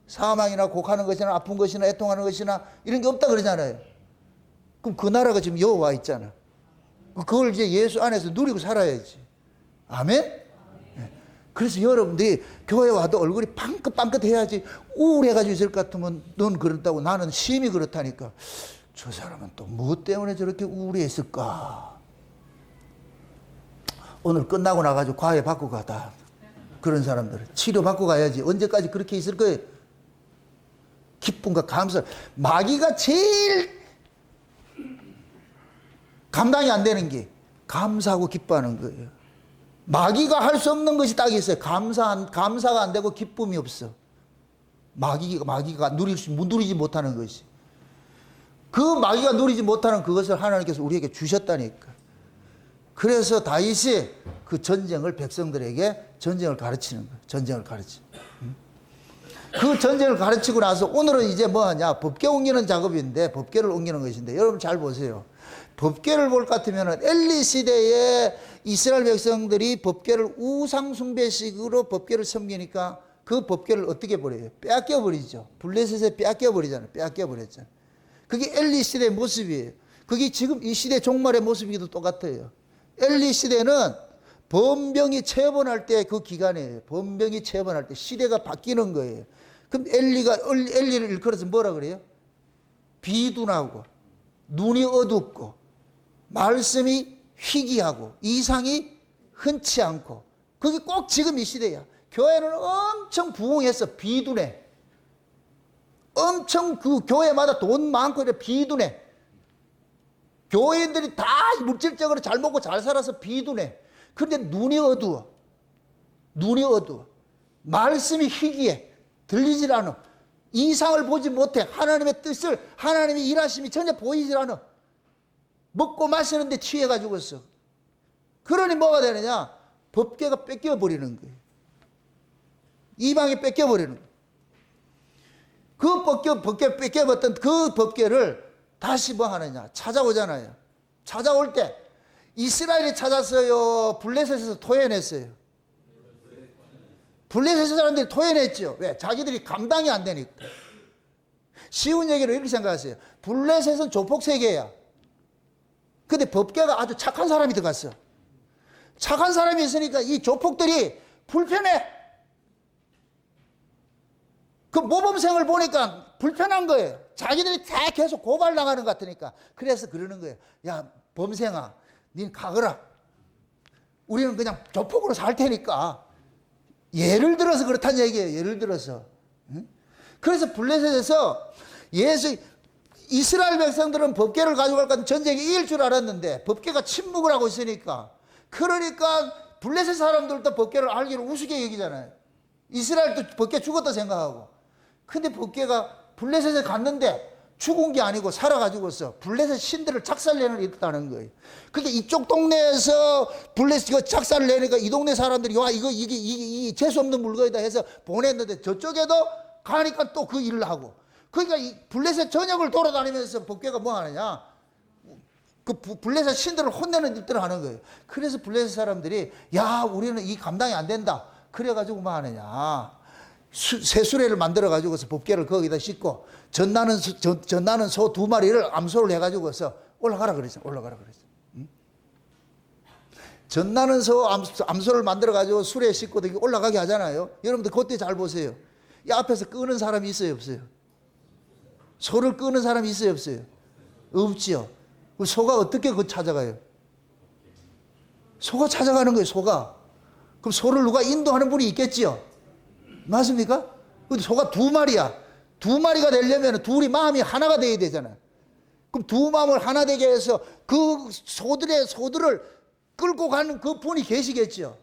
사망이나 곡하는 것이나 아픈 것이나 애통하는 것이나 이런 게 없다 그러잖아요. 그럼 그 나라가 지금 여기 와 있잖아. 그걸 이제 예수 안에서 누리고 살아야지. 아멘? 네. 그래서 여러분들이 교회 와도 얼굴이 빵긋빵긋 해야지. 우울해가지고 있을 것 같으면 넌 그렇다고 나는 심히 그렇다니까. 저 사람은 또 뭐 때문에 저렇게 우울해 있을까? 오늘 끝나고 나가지고 과외 받고 가다. 그런 사람들은 치료 받고 가야지. 언제까지 그렇게 있을 거예요? 기쁨과 감사. 마귀가 제일 감당이 안 되는 게 감사하고 기뻐하는 거예요. 마귀가 할 수 없는 것이 딱 있어요. 감사가 안 되고 기쁨이 없어. 마귀가 누리지 못하는 것이. 그 마귀가 누리지 못하는 그것을 하나님께서 우리에게 주셨다니까. 그래서 다윗이 그 전쟁을 백성들에게 전쟁을 가르치는 거예요. 전쟁을 가르치는 거예요. 그 전쟁을 가르치고 나서 오늘은 이제 뭐 하냐? 법궤 옮기는 작업인데, 법궤를 옮기는 것인데, 여러분 잘 보세요. 법궤를 볼 것 같으면 엘리 시대에 이스라엘 백성들이 법궤를 우상숭배식으로 법궤를 섬기니까 그 법궤를 어떻게 버려요? 빼앗겨 버리죠. 블레셋에 빼앗겨 버리잖아요. 빼앗겨 버렸잖아요. 그게 엘리 시대의 모습이에요. 그게 지금 이 시대 종말의 모습이기도 똑같아요. 엘리 시대는 번병이 체번할 때 그 기간이에요. 번병이 체번할 때 시대가 바뀌는 거예요. 그럼 엘리를 일컬어서 뭐라 그래요? 비둔하고 눈이 어둡고 말씀이 희귀하고 이상이 흔치 않고, 그게 꼭 지금 이 시대야. 교회는 엄청 부흥해서 비둔해. 엄청 그 교회마다 돈 많고 이래 비둔해. 교인들이 다 물질적으로 잘 먹고 잘 살아서 비둔해. 그런데 눈이 어두워. 눈이 어두워. 말씀이 희귀해. 들리질 않아. 이상을 보지 못해. 하나님의 뜻을, 하나님의 일하심이 전혀 보이질 않아. 먹고 마시는데 취해가지고 있어. 그러니 뭐가 되느냐? 법궤가 뺏겨버리는 거예요. 이방이 뺏겨버리는 거예요. 그 법궤 뺏겨버렸던 그 법궤를 다시 뭐 하느냐? 찾아오잖아요. 찾아올 때 이스라엘이 찾았어요? 블레셋에서 토해냈어요? 블레셋 사람들이 토해냈죠. 왜? 자기들이 감당이 안 되니까. 쉬운 얘기로 이렇게 생각하세요. 블레셋은 조폭 세계야. 근데 법궤가 아주 착한 사람이 들어갔어. 착한 사람이 있으니까 이 조폭들이 불편해. 그 모범생을 보니까 불편한 거예요. 자기들이 다 계속 고발당하는 것 같으니까. 그래서 그러는 거예요. 야, 범생아, 닌 가거라. 우리는 그냥 조폭으로 살 테니까. 예를 들어서 그렇다는 얘기예요. 예를 들어서. 응? 그래서 블레셋에서 이스라엘 백성들은 법궤를 가져갈 것 같은 전쟁이 이길 줄 알았는데 법궤가 침묵을 하고 있으니까, 그러니까 블레셋 사람들도 법궤를 알기로 우습게 여기잖아요. 이스라엘도 법궤 죽었다 생각하고. 근데 법궤가 블레셋에 갔는데 죽은 게 아니고 살아가지고서 블레셋 신들을 작살내는 일이 있다는 거예요. 그러니까 이쪽 동네에서 블레셋 이거 작살을 내니까 이 동네 사람들이 와 이게 재수없는 물건이다 해서 보냈는데 저쪽에도 가니까 또 그 일을 하고. 그러니까 이 블레셋 전역을 돌아다니면서 법궤가 뭐 하느냐, 그 블레셋 신들을 혼내는 일들을 하는 거예요. 그래서 블레셋 사람들이 야, 우리는 이 감당이 안 된다. 그래가지고 뭐 하느냐, 새수레를 만들어 가지고서 법궤를 거기다 싣고 전나는 소 2마리를 암소를 해가지고서 올라가라 그랬죠. 올라가라 그랬죠. 응? 전나는 소 암소를 만들어 가지고 수레에 싣고 올라가게 하잖아요. 여러분들 그때 잘 보세요. 이 앞에서 끄는 사람이 있어요, 없어요? 소를 끄는 사람이 있어요, 없어요? 없지요. 그 소가 어떻게 그거 찾아가요? 소가 찾아가는 거예요, 소가. 그럼 소를 누가 인도하는 분이 있겠지요? 맞습니까? 근데 소가 2마리야. 2마리가 되려면 둘이 마음이 하나가 돼야 되잖아요. 그럼 두 마음을 하나 되게 해서 그 소들을 끌고 가는 그 분이 계시겠죠?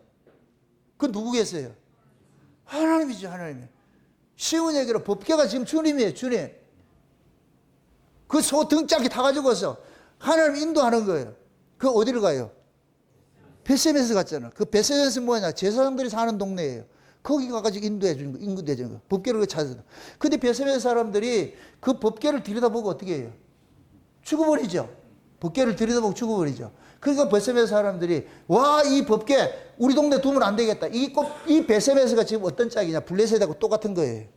그 누구겠어요? 하나님이죠, 하나님이. 쉬운 얘기로 법궤가 지금 주님이에요, 주님. 그 소 등짝이 타가지고서 하나님 인도하는 거예요. 그 어디를 가요? 베세메스 갔잖아. 그 베세메스 뭐냐? 제사장들이 사는 동네예요. 거기 가가지고 인도해 주는 거, 인도해 주는 거. 법궤를 찾아서. 근데 베세메스 사람들이 그 법궤를 들여다보고 어떻게 해요? 죽어버리죠. 법궤를 들여다보고 죽어버리죠. 그러니까 베세메스 사람들이 와, 이 법궤 우리 동네 두면 안 되겠다. 이 베세메스가 지금 어떤 짝이냐? 블레셋하고 똑같은 거예요.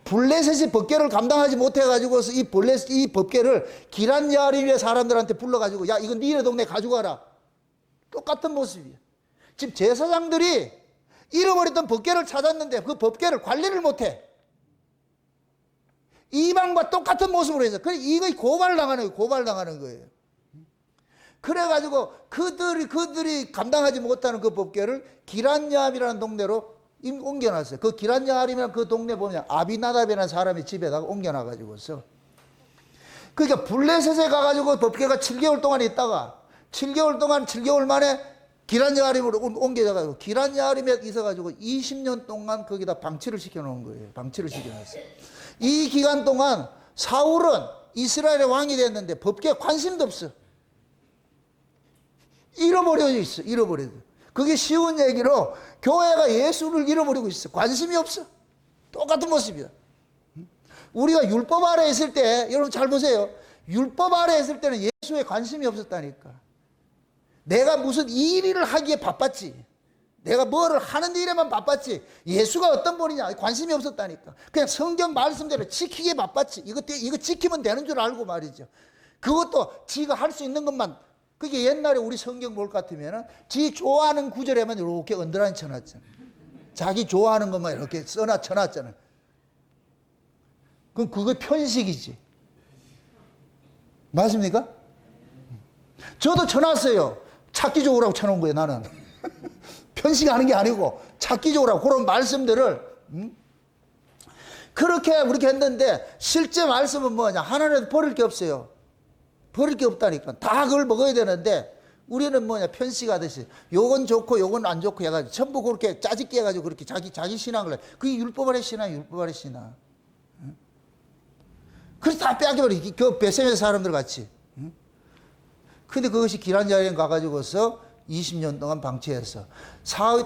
블레셋이 법궤를 감당하지 못해가지고서 이 법궤를 기란 야림의 사람들한테 불러가지고 야, 이거 니네 동네 가져가라. 똑같은 모습이에요. 지금 제사장들이 잃어버렸던 법궤를 찾았는데 그 법궤를 관리를 못해. 이방과 똑같은 모습으로 해서. 그래, 이거 고발당하는 거예요. 고발당하는 거예요. 그래가지고 그들이 감당하지 못하는 그 법궤를 기란야함이라는 동네로 옮겨놨어요. 그 기란야함이라는 그 동네 보면 아비나답이라는 사람의 집에다가 옮겨놔가지고서. 그러니까 블레셋에 가가지고 법궤가 7개월 동안 있다가 7개월 만에 기란야림으로 옮겨져가지고 기란야림에 있어가지고 20년 동안 거기다 방치를 시켜놓은 거예요. 방치를 시켜놨어요. 이 기간 동안 사울은 이스라엘의 왕이 됐는데 법궤에 관심도 없어. 잃어버려져 있어. 잃어버려져. 그게 쉬운 얘기로 교회가 예수를 잃어버리고 있어. 관심이 없어. 똑같은 모습이야. 우리가 율법 아래 있을 때, 여러분 잘 보세요. 율법 아래 있을 때는 예수에 관심이 없었다니까. 내가 무슨 일을 하기에 바빴지. 내가 뭐를 하는 일에만 바빴지. 예수가 어떤 분이냐 관심이 없었다니까. 그냥 성경 말씀대로 지키기에 바빴지. 이거 지키면 되는 줄 알고 말이죠. 그것도 지가 할 수 있는 것만. 그게 옛날에 우리 성경 볼 것 같으면 지 좋아하는 구절에만 이렇게 언더라인 쳐놨잖아. 자기 좋아하는 것만 이렇게 쳐놨잖아. 그럼 그거 편식이지. 맞습니까? 저도 쳐놨어요. 찾기 좋으라고 쳐놓은 거예요, 나는. 편식하는 게 아니고 찾기 좋으라고 그런 말씀들을 그렇게 했는데 실제 말씀은 뭐냐? 하나님은 버릴 게 없어요. 버릴 게 없다니까. 다 그걸 먹어야 되는데 우리는 뭐냐? 편식하듯이 요건 좋고 요건 안 좋고 해가지고 전부 그렇게 짜집기 해가지고 그렇게 자기 신앙을 해. 그게 율법 아래 신앙, 율법 아래 신앙. 그래서 다 빼앗겨버리지. 그 베세메 사람들 같이. 근데 그것이 기란야림 가가지고서 20년 동안 방치했어.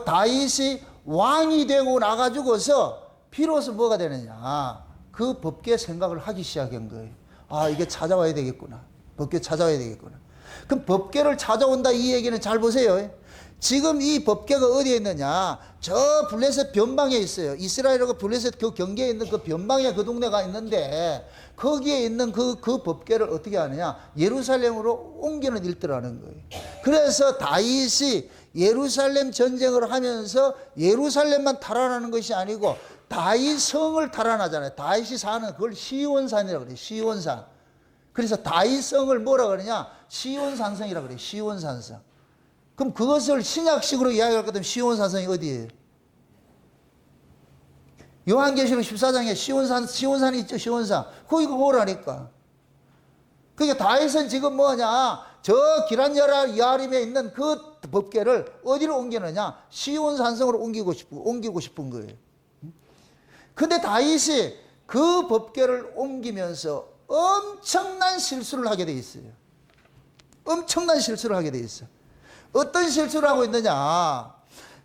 다윗이 왕이 되고 나가지고서 비로소 뭐가 되느냐. 그 법궤 생각을 하기 시작한 거예요. 아, 이게 찾아와야 되겠구나. 법궤 찾아와야 되겠구나. 그럼 법궤를 찾아온다 이 얘기는 잘 보세요. 지금 이 법궤가 어디에 있느냐? 저 블레셋 변방에 있어요. 이스라엘하고 블레셋 그 경계에 있는 그 변방에 그 동네가 있는데 거기에 있는 그 법궤를 어떻게 하느냐? 예루살렘으로 옮기는 일들하는 거예요. 그래서 다윗이 예루살렘 전쟁을 하면서 예루살렘만 탈환하는 것이 아니고 다윗 성을 탈환하잖아요. 다윗이 사는 그걸 시온산이라고 그래요. 시온산. 그래서 다윗 성을 뭐라 그러냐? 시온산성이라고 그래요. 시온산성. 그럼 그것을 신약식으로 이야기할 것 같으면 시온산성이 어디예요? 요한계시록 14장에 시온산이 있죠. 시온산. 거기가 뭐라니까. 그러니까 다윗은 지금 뭐냐? 저 기럇 여아림에 있는 그 법궤를 어디로 옮기느냐? 시온산성으로 옮기고 싶은 거예요. 근데 다윗이 그 법궤를 옮기면서 엄청난 실수를 하게 돼 있어요. 엄청난 실수를 하게 돼 있어. 어떤 실수를 하고 있느냐?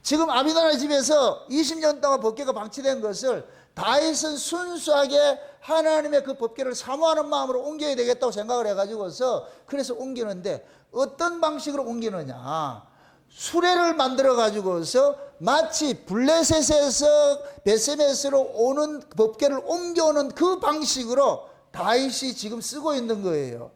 지금 아비나답의 집에서 20년 동안 법궤가 방치된 것을 다윗은 순수하게 하나님의 그 법궤를 사모하는 마음으로 옮겨야 되겠다고 생각을 해가지고서 그래서 옮기는데 어떤 방식으로 옮기느냐? 수레를 만들어 가지고서 마치 블레셋에서 베세메스로 오는 법궤를 옮겨오는 그 방식으로 다윗이 지금 쓰고 있는 거예요.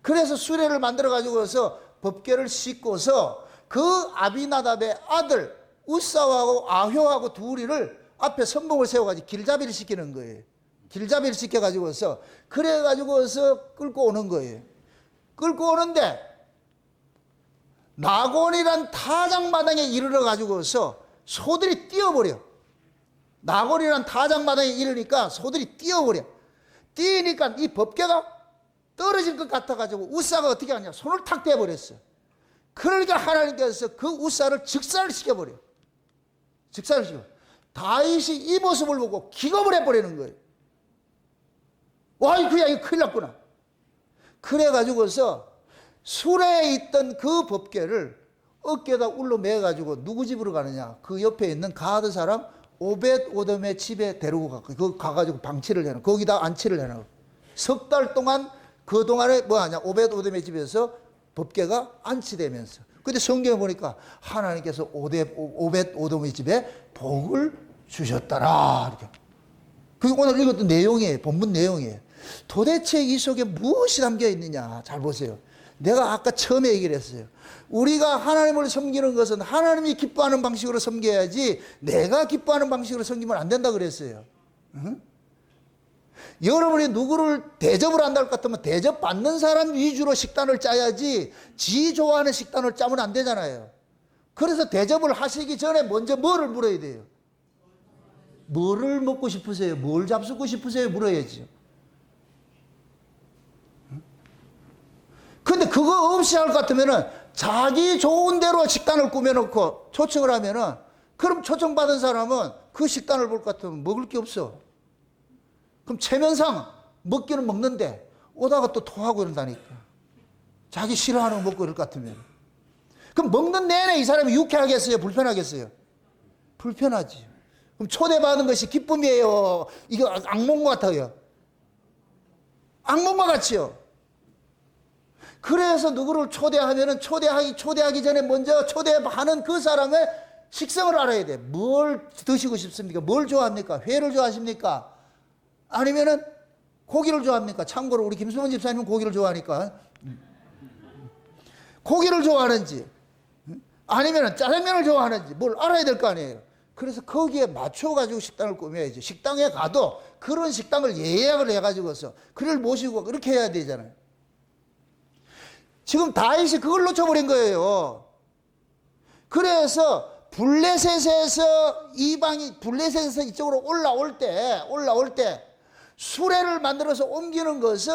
그래서 수레를 만들어 가지고서 법궤를 싣고서 그 아비나답의 아들 우사하고 아효하고 둘이를 앞에 선봉을 세워가지고 길잡이를 시키는 거예요. 길잡이를 시켜가지고서 그래가지고서 끌고 오는 거예요. 끌고 오는데 나곤이란 타작마당에 이르러 가지고서 소들이 뛰어버려. 나곤이란 타작마당에 이르니까 소들이 뛰어버려. 뛰니까 이 법궤가 떨어질 것 같아가지고 우사가 어떻게 하냐? 손을 탁 떼버렸어. 그러니까 하나님께서 그 우사를 즉사를 시켜버려. 즉사를 시켜. 다윗이 이 모습을 보고 기겁을 해버리는 거예요. 와, 이거 큰일 났구나. 그래가지고서 수레에 있던 그 법궤를 어깨에다 울러 매가지고 누구 집으로 가느냐? 그 옆에 있는 가드 사람 오벳 오돔의 집에 데리고 가고 그 가가지고 방치를 해놔. 거기다 안치를 해놔. 석 달 동안 그 동안에 뭐 하냐? 오벳 오돔의 집에서 법궤가 안치되면서. 근데 성경에 보니까 하나님께서 오벳 오돔의 집에 복을 주셨더라. 이렇게. 그게 오늘 읽었던 내용이에요. 본문 내용이에요. 도대체 이 속에 무엇이 담겨 있느냐? 잘 보세요. 내가 아까 처음에 얘기를 했어요. 우리가 하나님을 섬기는 것은 하나님이 기뻐하는 방식으로 섬겨야지 내가 기뻐하는 방식으로 섬기면 안 된다 그랬어요. 응? 여러분이 누구를 대접을 한다 할 것 같으면 대접받는 사람 위주로 식단을 짜야지 지 좋아하는 식단을 짜면 안 되잖아요. 그래서 대접을 하시기 전에 먼저 뭐를 물어야 돼요? 뭐를 먹고 싶으세요? 뭘 잡수고 싶으세요? 물어야죠. 근데 그거 없이 할 것 같으면은 자기 좋은 대로 식단을 꾸며놓고 초청을 하면은 그럼 초청받은 사람은 그 식단을 볼 것 같으면 먹을 게 없어. 그럼 체면상 먹기는 먹는데 오다가 또 토하고 이런다니까. 자기 싫어하는 거 먹고 이럴 것 같으면. 그럼 먹는 내내 이 사람이 유쾌하겠어요? 불편하겠어요? 불편하지. 그럼 초대받은 것이 기쁨이에요? 이거 악몽과 같아요? 악몽과 같지요? 그래서 누구를 초대하면은 초대하기 전에 먼저 초대하는 그 사람의 식성을 알아야 돼. 뭘 드시고 싶습니까? 뭘 좋아합니까? 회를 좋아하십니까? 아니면은 고기를 좋아합니까? 참고로 우리 김수원 집사님은 고기를 좋아하니까. 고기를 좋아하는지, 아니면은 짜장면을 좋아하는지 뭘 알아야 될 거 아니에요. 그래서 거기에 맞춰가지고 식당을 꾸며야지. 식당에 가도 그런 식당을 예약을 해가지고서 그를 모시고 그렇게 해야 되잖아요. 지금 다윗이 그걸 놓쳐버린 거예요. 그래서 블레셋에서 블레셋에서 이쪽으로 올라올 때 수레를 만들어서 옮기는 것은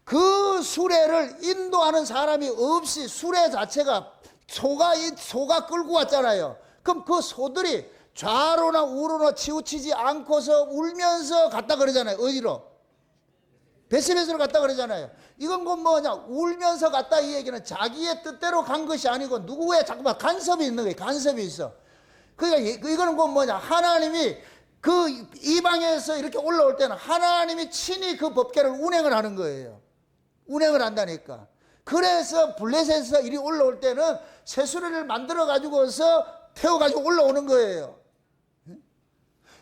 그 수레를 인도하는 사람이 없이 수레 자체가 소가 끌고 왔잖아요. 그럼 그 소들이 좌로나 우로나 치우치지 않고서 울면서 갔다 그러잖아요. 어디로? 베세메스로 갔다 그러잖아요. 이건 뭐냐? 울면서 갔다 이 얘기는 자기의 뜻대로 간 것이 아니고 누구의 잠깐만 간섭이 있는 거예요. 간섭이 있어. 그러니까 이거는 뭐냐? 하나님이 그 이방에서 이렇게 올라올 때는 하나님이 친히 그 법궤를 운행을 하는 거예요. 운행을 한다니까. 그래서 블레셋에서 이리 올라올 때는 새수레를 만들어 가지고서 태워 가지고 올라오는 거예요.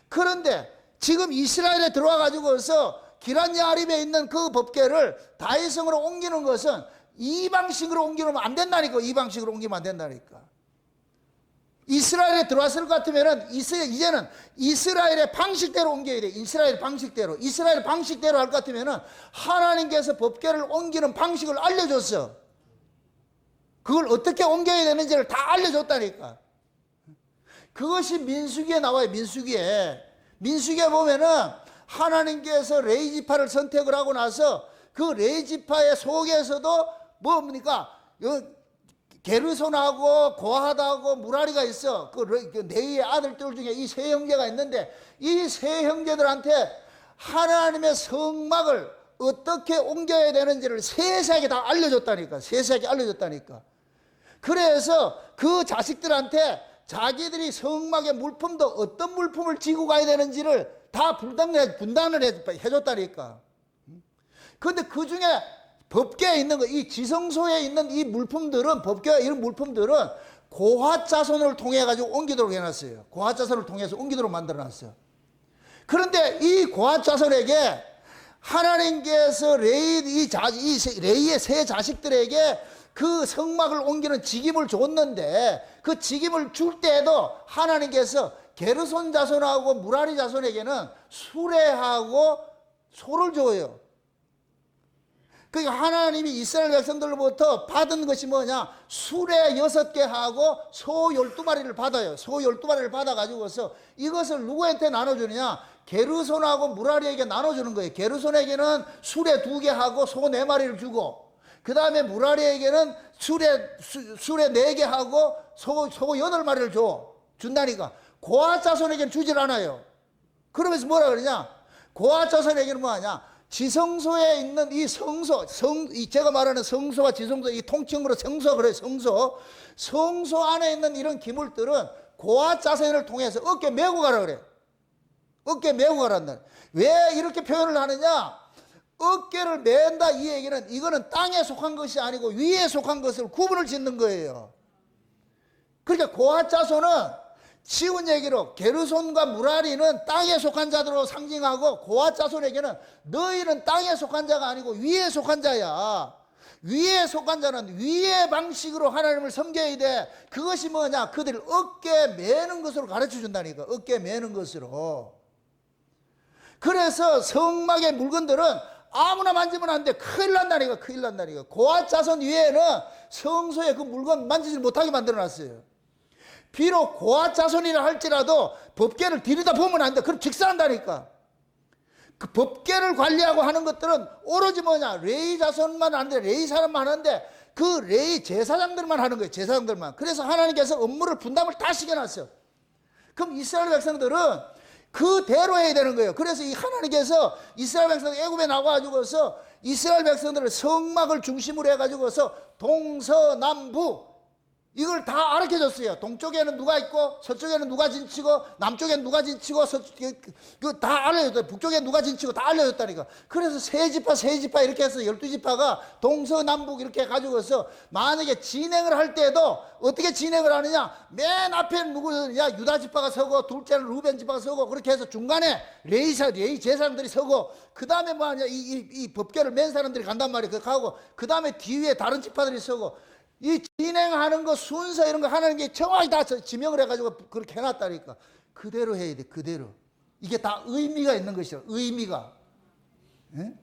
그런데 지금 이스라엘에 들어와 가지고서 기럇야립에 있는 그 법궤를 다윗성으로 옮기는 것은 이 방식으로 옮기면 안 된다니까. 이 방식으로 옮기면 안 된다니까. 이스라엘에 들어왔을 것 같으면은 이제는 이스라엘의 방식대로 옮겨야 돼. 이스라엘 방식대로. 이스라엘 방식대로 할 것 같으면은 하나님께서 법궤를 옮기는 방식을 알려줬어. 그걸 어떻게 옮겨야 되는지를 다 알려줬다니까. 그것이 민수기에 나와요. 민수기에 보면은 하나님께서 레위 지파를 선택을 하고 나서 그 레위 지파의 속에서도 뭡니까? 게르손하고 고핫하고 무라리가 있어. 그 레위의 아들들 중에 이 세 형제가 있는데 이 세 형제들한테 하나님의 성막을 어떻게 옮겨야 되는지를 세세하게 다 알려줬다니까. 세세하게 알려줬다니까. 그래서 그 자식들한테 자기들이 성막의 물품도 어떤 물품을 지고 가야 되는지를 다 분단을 해줬다니까. 그런데 그 중에 법궤에 있는 거, 이 지성소에 있는 이 물품들은, 법궤와 이런 물품들은 고핫 자손을 통해 가지고 옮기도록 해놨어요. 고핫 자손을 통해서 옮기도록 만들어놨어요. 그런데 이 고핫 자손에게 하나님께서 레위의 세 자식들에게 그 성막을 옮기는 직임을 줬는데 그 직임을 줄 때에도 하나님께서 게르손 자손하고 무라리 자손에게는 수레하고 소를 줘요. 그러니까 하나님이 이스라엘 백성들로부터 받은 것이 뭐냐? 수레 6개 하고 소 12마리를 받아요. 소 12마리를 받아가지고서 이것을 누구한테 나눠주느냐? 게르손하고 무라리에게 나눠주는 거예요. 게르손에게는 수레 2개 하고 소 4마리를 주고, 그 다음에 무라리에게는 수레 4개 하고 소 8마리를 준다니까. 고핫 자손에게는 주질 않아요. 그러면서 뭐라 그러냐? 고핫 자손에게는 뭐하냐? 지성소에 있는 이 성소, 제가 말하는 성소와 지성소, 이 통칭으로 성소 그래요. 성소 안에 있는 이런 기물들은 고핫 자손을 통해서 어깨 메고 가라 그래. 어깨 메고 가란다. 왜 이렇게 표현을 하느냐? 어깨를 맨다 이 얘기는 이거는 땅에 속한 것이 아니고 위에 속한 것을 구분을 짓는 거예요. 그러니까 고핫 자손은 쉬운 얘기로 게르손과 무라리는 땅에 속한 자들로 상징하고 고핫 자손에게는 너희는 땅에 속한 자가 아니고 위에 속한 자야. 위에 속한 자는 위의 방식으로 하나님을 섬겨야 돼. 그것이 뭐냐? 그들을 어깨에 매는 것으로 가르쳐 준다니까. 어깨에 매는 것으로. 그래서 성막의 물건들은 아무나 만지면 안 돼. 큰일 난다니까. 큰일 난다니까. 고핫 자손 위에는 성소에 그 물건 만지지 못하게 만들어 놨어요. 비록 고핫 자손이라 할지라도 법궤를 들여다 보면 안 돼. 그럼 직사한다니까. 그 법궤를 관리하고 하는 것들은 오로지 뭐냐? 레위 자손만 하는데, 레위 사람만 하는데 그 레위 제사장들만 하는 거예요. 제사장들만. 그래서 하나님께서 업무를 분담을 다 시켜놨어요. 그럼 이스라엘 백성들은 그대로 해야 되는 거예요. 그래서 이 하나님께서 이스라엘 백성 애굽에 나와가지고서 이스라엘 백성들을 성막을 중심으로 해가지고서 동서남북 이걸 다 알려줬어요. 동쪽에는 누가 있고 서쪽에는 누가 진치고 남쪽에는 누가 진치고 다 알려줬어요. 북쪽에는 누가 진치고 다 알려줬다니까. 그래서 세 지파 이렇게 해서 12지파가 동서남북 이렇게 해가지고서 만약에 진행을 할 때도 어떻게 진행을 하느냐? 맨 앞에는 누구냐? 유다 지파가 서고, 둘째는 루벤 지파가 서고, 그렇게 해서 중간에 레위 제사장들이 서고, 그 다음에 뭐하냐? 이 법궤를 맨 사람들이 간단 말이에요. 그렇게 하고, 그 다음에 뒤에 다른 지파들이 서고, 이 진행하는 거 순서 이런 거 하나님께 정확히 다 지명을 해가지고 그렇게 해놨다니까. 그대로 해야 돼. 그대로. 이게 다 의미가 있는 것이야. 의미가. 예?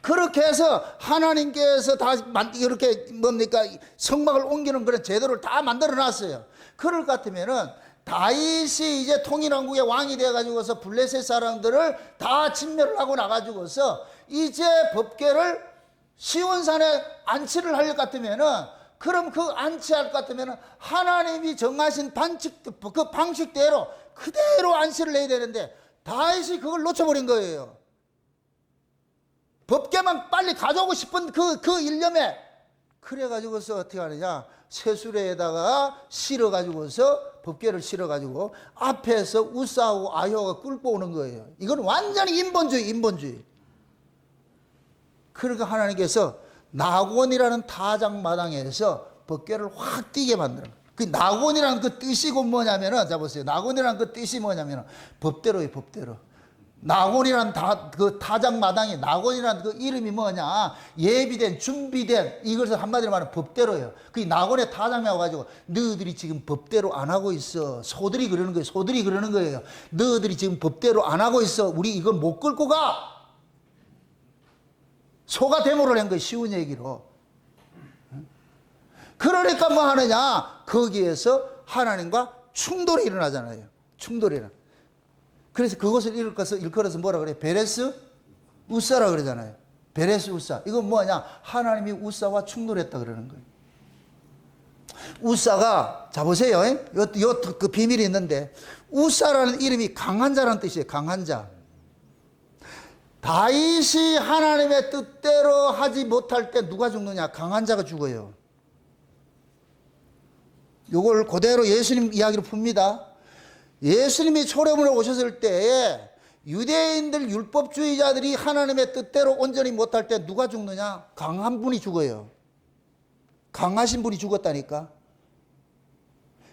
그렇게 해서 하나님께서 다 이렇게 뭡니까? 성막을 옮기는 그런 제도를 다 만들어 놨어요. 그럴 것 같으면은 다윗이 이제 통일왕국의 왕이 되어가지고서 블레셋 사람들을 다 진멸을 하고 나가지고서 이제 법궤를 시온산에 안치를 할 것 같으면은, 그럼 그 안치할 것 같으면은 하나님이 정하신 그 방식대로 그대로 안치를 해야 되는데 다윗이 그걸 놓쳐버린 거예요. 법궤만 빨리 가져오고 싶은 그 일념에, 그래가지고서 어떻게 하느냐? 새수레에다가 실어가지고서 법궤를 실어가지고 앞에서 우사하고 아효가 끌고 오는 거예요. 이건 완전히 인본주의. 그러니까 하나님께서 나곤이라는 타작마당에서 법궤를 확 뛰게 만드는 거예요. 그 나곤이라는 그 뜻이 뭐냐면은, 자 보세요. 나곤이라는 그 뜻이 뭐냐면은 법대로예요, 법대로. 나곤이라는 그 타작마당이, 나곤이라는 그 이름이 뭐냐, 예비된, 준비된, 이것을 한마디로 말하면 법대로예요. 그 나곤의 타작이 와가지고 너희들이 지금 법대로 안 하고 있어. 소들이 그러는 거예요. 소들이 그러는 거예요. 너희들이 지금 법대로 안 하고 있어. 우리 이건 못 끌고 가. 소가 데모를 한 거예요. 쉬운 얘기로. 그러니까 뭐 하느냐, 거기에서 하나님과 충돌이 일어나잖아요. 충돌이 일어나. 그래서 그것을 일컬어서 뭐라 그래요? 베레스 우사라 그러잖아요. 베레스 우사. 이건 뭐냐? 하나님이 우사와 충돌했다 그러는 거예요. 우사가, 자 보세요. 그 비밀이 있는데, 우사라는 이름이 강한 자라는 뜻이에요. 강한 자. 다윗이 하나님의 뜻대로 하지 못할 때 누가 죽느냐? 강한 자가 죽어요. 요걸 그대로 예수님 이야기로 풉니다. 예수님이 초림으로 오셨을 때에 유대인들 율법주의자들이 하나님의 뜻대로 온전히 못할 때 누가 죽느냐? 강한 분이 죽어요. 강하신 분이 죽었다니까.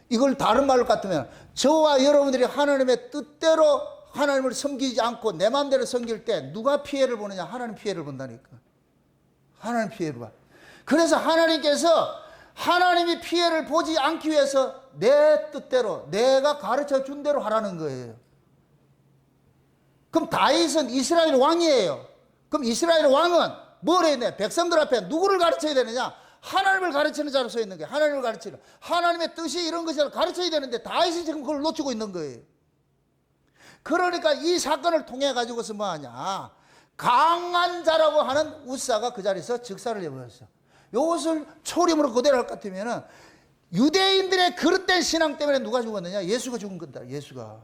이걸 다른 말로 같으면 저와 여러분들이 하나님의 뜻대로 하나님을 섬기지 않고 내 마음대로 섬길 때 누가 피해를 보느냐? 하나님 피해를 본다니까. 하나님 피해를 봐. 그래서 하나님께서 하나님이 피해를 보지 않기 위해서 내 뜻대로, 내가 가르쳐 준 대로 하라는 거예요. 그럼 다윗은 이스라엘 왕이에요. 그럼 이스라엘 왕은 뭘 해야 돼? 백성들 앞에 누구를 가르쳐야 되느냐? 하나님을 가르치는 자로 서 있는 거예요. 하나님을 가르치는. 하나님의 뜻이 이런 것을 가르쳐야 되는데 다윗이 지금 그걸 놓치고 있는 거예요. 그러니까 이 사건을 통해 가지고서 뭐 하냐? 강한 자라고 하는 우사가 그 자리에서 즉사를 해버렸어. 이것을 초림으로 그대로 할 것 같으면은 유대인들의 그릇된 신앙 때문에 누가 죽었느냐? 예수가 죽은 거다. 예수가.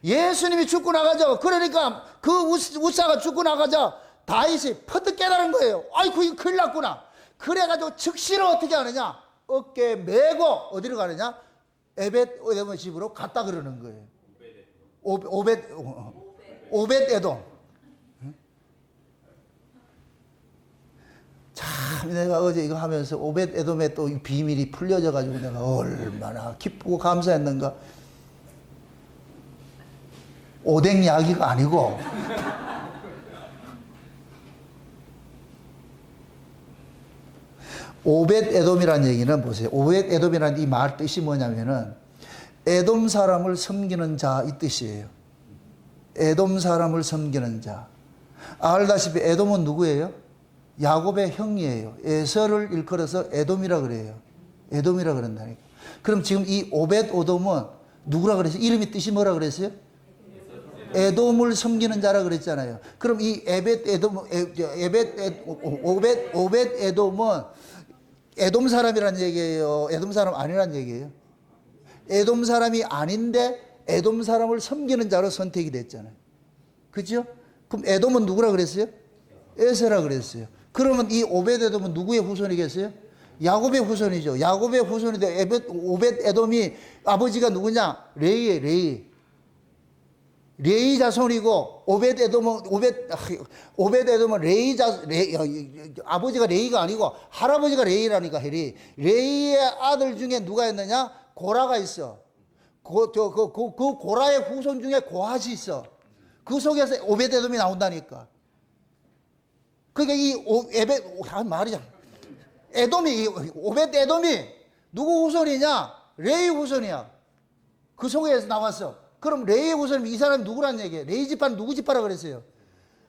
예수님이 죽고 나가죠. 그러니까 그 우사가 죽고 나가자 다윗이 퍼뜩 깨달은 거예요. 아이고 이거 큰일 났구나. 그래가지고 즉시로 어떻게 하느냐? 어깨에 메고 어디로 가느냐? 에벳 집으로 갔다 그러는 거예요. 오벳 에돔. 참 내가 어제 이거 하면서 오벳 에돔의 또 비밀이 풀려져 가지고 내가 얼마나 기쁘고 감사했는가. 오뎅 이야기가 아니고 오벳 에돔이라는 얘기는 보세요. 오벳 에돔이라는 이 말 뜻이 뭐냐면은 에돔 사람을 섬기는 자 이 뜻이에요. 에돔 사람을 섬기는 자. 알다시피 에돔은 누구예요? 야곱의 형이에요. 에서를 일컬어서 에돔이라 그래요. 에돔이라 그런다니까. 그럼 지금 이 오벳 에돔은 누구라 그랬어요? 이름이 뜻이 뭐라 그랬어요? 에돔을 섬기는 자라 그랬잖아요. 그럼 이 오벳 에돔은 에돔 사람이라는 얘기예요? 에돔 사람 아니라는 얘기예요? 에돔 사람이 아닌데 에돔 사람을 섬기는 자로 선택이 됐잖아요. 그죠? 그럼 에돔은 누구라 그랬어요? 에서라 그랬어요. 그러면 이 오벳 에돔은 누구의 후손이겠어요? 야곱의 후손이죠. 야곱의 후손인데 오벳 에돔이 아버지가 누구냐? 레이예요, 레이. 레이 자손이고 오벳 에돔은 아버지가 레이가 아니고 할아버지가 레이라니까. 레이의 아들 중에 누가 있느냐? 고라가 있어. 그 고라의 후손 중에 고핫이 있어. 그 속에서 오벳 에돔이 나온다니까. 그러니까 말이잖아. 오벳 에돔이 누구 후손이냐? 레이 후손이야. 그 속에서 나왔어. 그럼 레이의 후손이면 이 사람이 누구란 얘기예요? 레이 지파는 누구 지파라 그랬어요?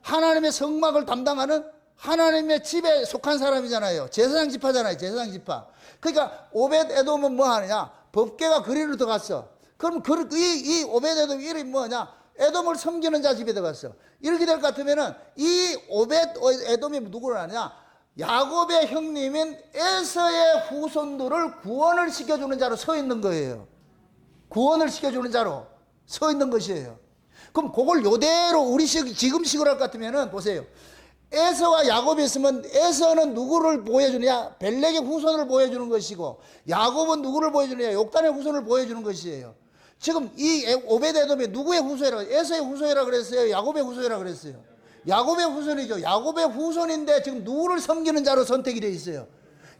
하나님의 성막을 담당하는 하나님의 집에 속한 사람이잖아요. 제사장 지파잖아요. 제사장 지파. 그러니까 오벳 에돔은 뭐 하느냐? 법궤가 그리로 들어갔어. 그럼 이 오벳 에돔 이름이 뭐냐? 에돔을 섬기는 자 집에 들어갔어. 이렇게 될 것 같으면은 이 오벳 에돔이 누구를 하느냐? 야곱의 형님인 에서의 후손들을 구원을 시켜주는 자로 서 있는 거예요. 구원을 시켜주는 자로 서 있는 것이에요. 그럼 그걸 요대로 지금식으로 할 것 같으면은 보세요. 에서와 야곱이 있으면 에서는 누구를 보여주느냐? 벨렉의 후손을 보여주는 것이고 야곱은 누구를 보여주느냐? 욕단의 후손을 보여주는 것이에요. 지금 이 오벳 에돔이 누구의 후손이라고? 에서의 후손이라고 그랬어요? 야곱의 후손이라고 그랬어요? 야곱의 후손이죠. 야곱의 후손인데 지금 누구를 섬기는 자로 선택이 되어 있어요?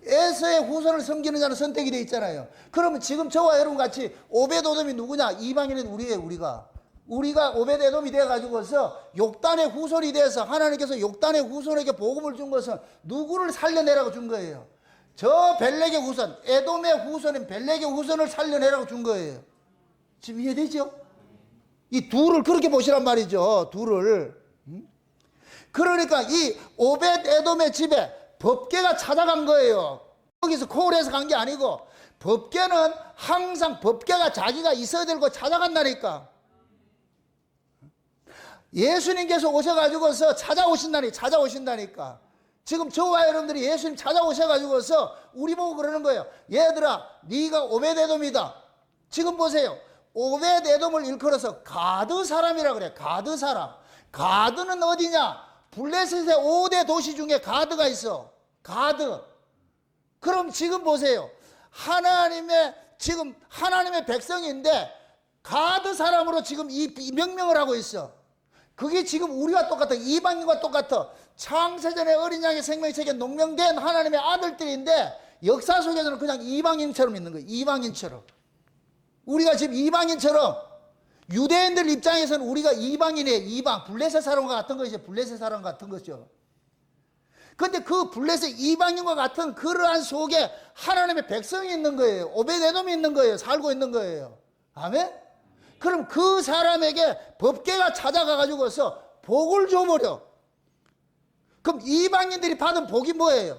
에서의 후손을 섬기는 자로 선택이 되어 있잖아요. 그러면 지금 저와 여러분 같이 오벳에돔이 누구냐? 이방인은 우리예요. 우리가 오벳에돔이 되어가지고서 욕단의 후손이 돼서 하나님께서 욕단의 후손에게 복음을 준 것은 누구를 살려내라고 준 거예요? 저 벨렉의 후손, 에돔의 후손인 벨렉의 후손을 살려내라고 준 거예요. 지금 이해되죠? 이 둘을 그렇게 보시란 말이죠. 둘을. 그러니까 이 오벳에돔의 집에 법궤가 찾아간 거예요. 거기서 콜에서 간 게 아니고 법궤는 항상 법궤가 자기가 있어야 되고 찾아간다니까. 예수님께서 오셔가지고서 찾아오신다니까. 지금 저와 여러분들이 예수님 찾아오셔가지고서 우리 보고 그러는 거예요. 얘들아, 네가 오벳에돔이다. 지금 보세요. 오벳에돔을 일컬어서 가드 사람이라 그래. 가드 사람. 가드는 어디냐? 블레셋의 5대 도시 중에 가드가 있어. 가드. 그럼 지금 보세요. 하나님의 백성인데 가드 사람으로 지금 이 명명을 하고 있어. 그게 지금 우리와 똑같아. 이방인과 똑같아. 창세전에 어린 양의 생명책에 농명된 하나님의 아들들인데 역사 속에서는 그냥 이방인처럼 있는 거예요. 이방인처럼. 우리가 지금 이방인처럼 유대인들 입장에서는 우리가 이방인이에요. 이방. 블레셋 사람과 같은 것이죠. 블레셋 사람 같은 거죠. 근데 그 블레셋 이방인과 같은 그러한 속에 하나님의 백성이 있는 거예요. 오벳에돔이 있는 거예요. 살고 있는 거예요. 아멘? 그럼 그 사람에게 법궤가 찾아가가지고서 복을 줘버려. 그럼 이방인들이 받은 복이 뭐예요?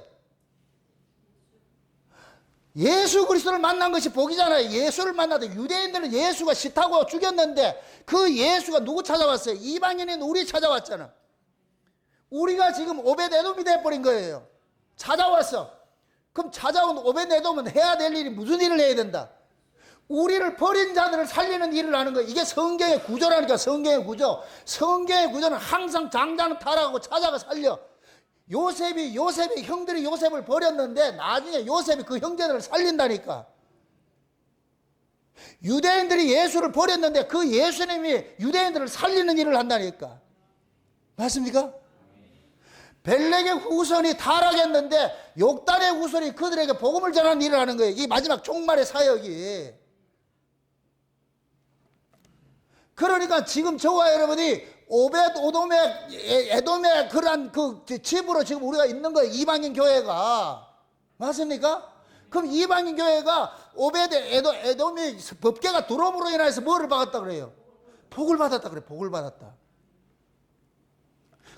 예수 그리스도를 만난 것이 복이잖아요. 예수를 만나도 유대인들은 예수가 싫다고 죽였는데 그 예수가 누구 찾아왔어요? 이방인인 우리 찾아왔잖아. 우리가 지금 오벳에돔이 돼버린 거예요. 찾아왔어. 그럼 찾아온 오벳에돔은 해야 될 일이 무슨 일을 해야 된다? 우리를 버린 자들을 살리는 일을 하는 거예요. 이게 성경의 구조라니까. 성경의 구조. 성경의 구조는 항상 장자는 타락하고 찾아가 살려. 요셉이 형들이 요셉을 버렸는데 나중에 요셉이 그 형제들을 살린다니까. 유대인들이 예수를 버렸는데 그 예수님이 유대인들을 살리는 일을 한다니까. 맞습니까? 벨렉의 후손이 타락했는데 욕단의 후손이 그들에게 복음을 전하는 일을 하는 거예요. 이 마지막 종말의 사역이. 그러니까 지금 저와 여러분이 에돔의 그러한 그 집으로 지금 우리가 있는 거예요. 이방인 교회가. 맞습니까? 그럼 이방인 교회가 에돔이 법궤가 들어옴으로 인해서 뭐를 받았다 그래요? 복을 받았다 그래. 복을 받았다.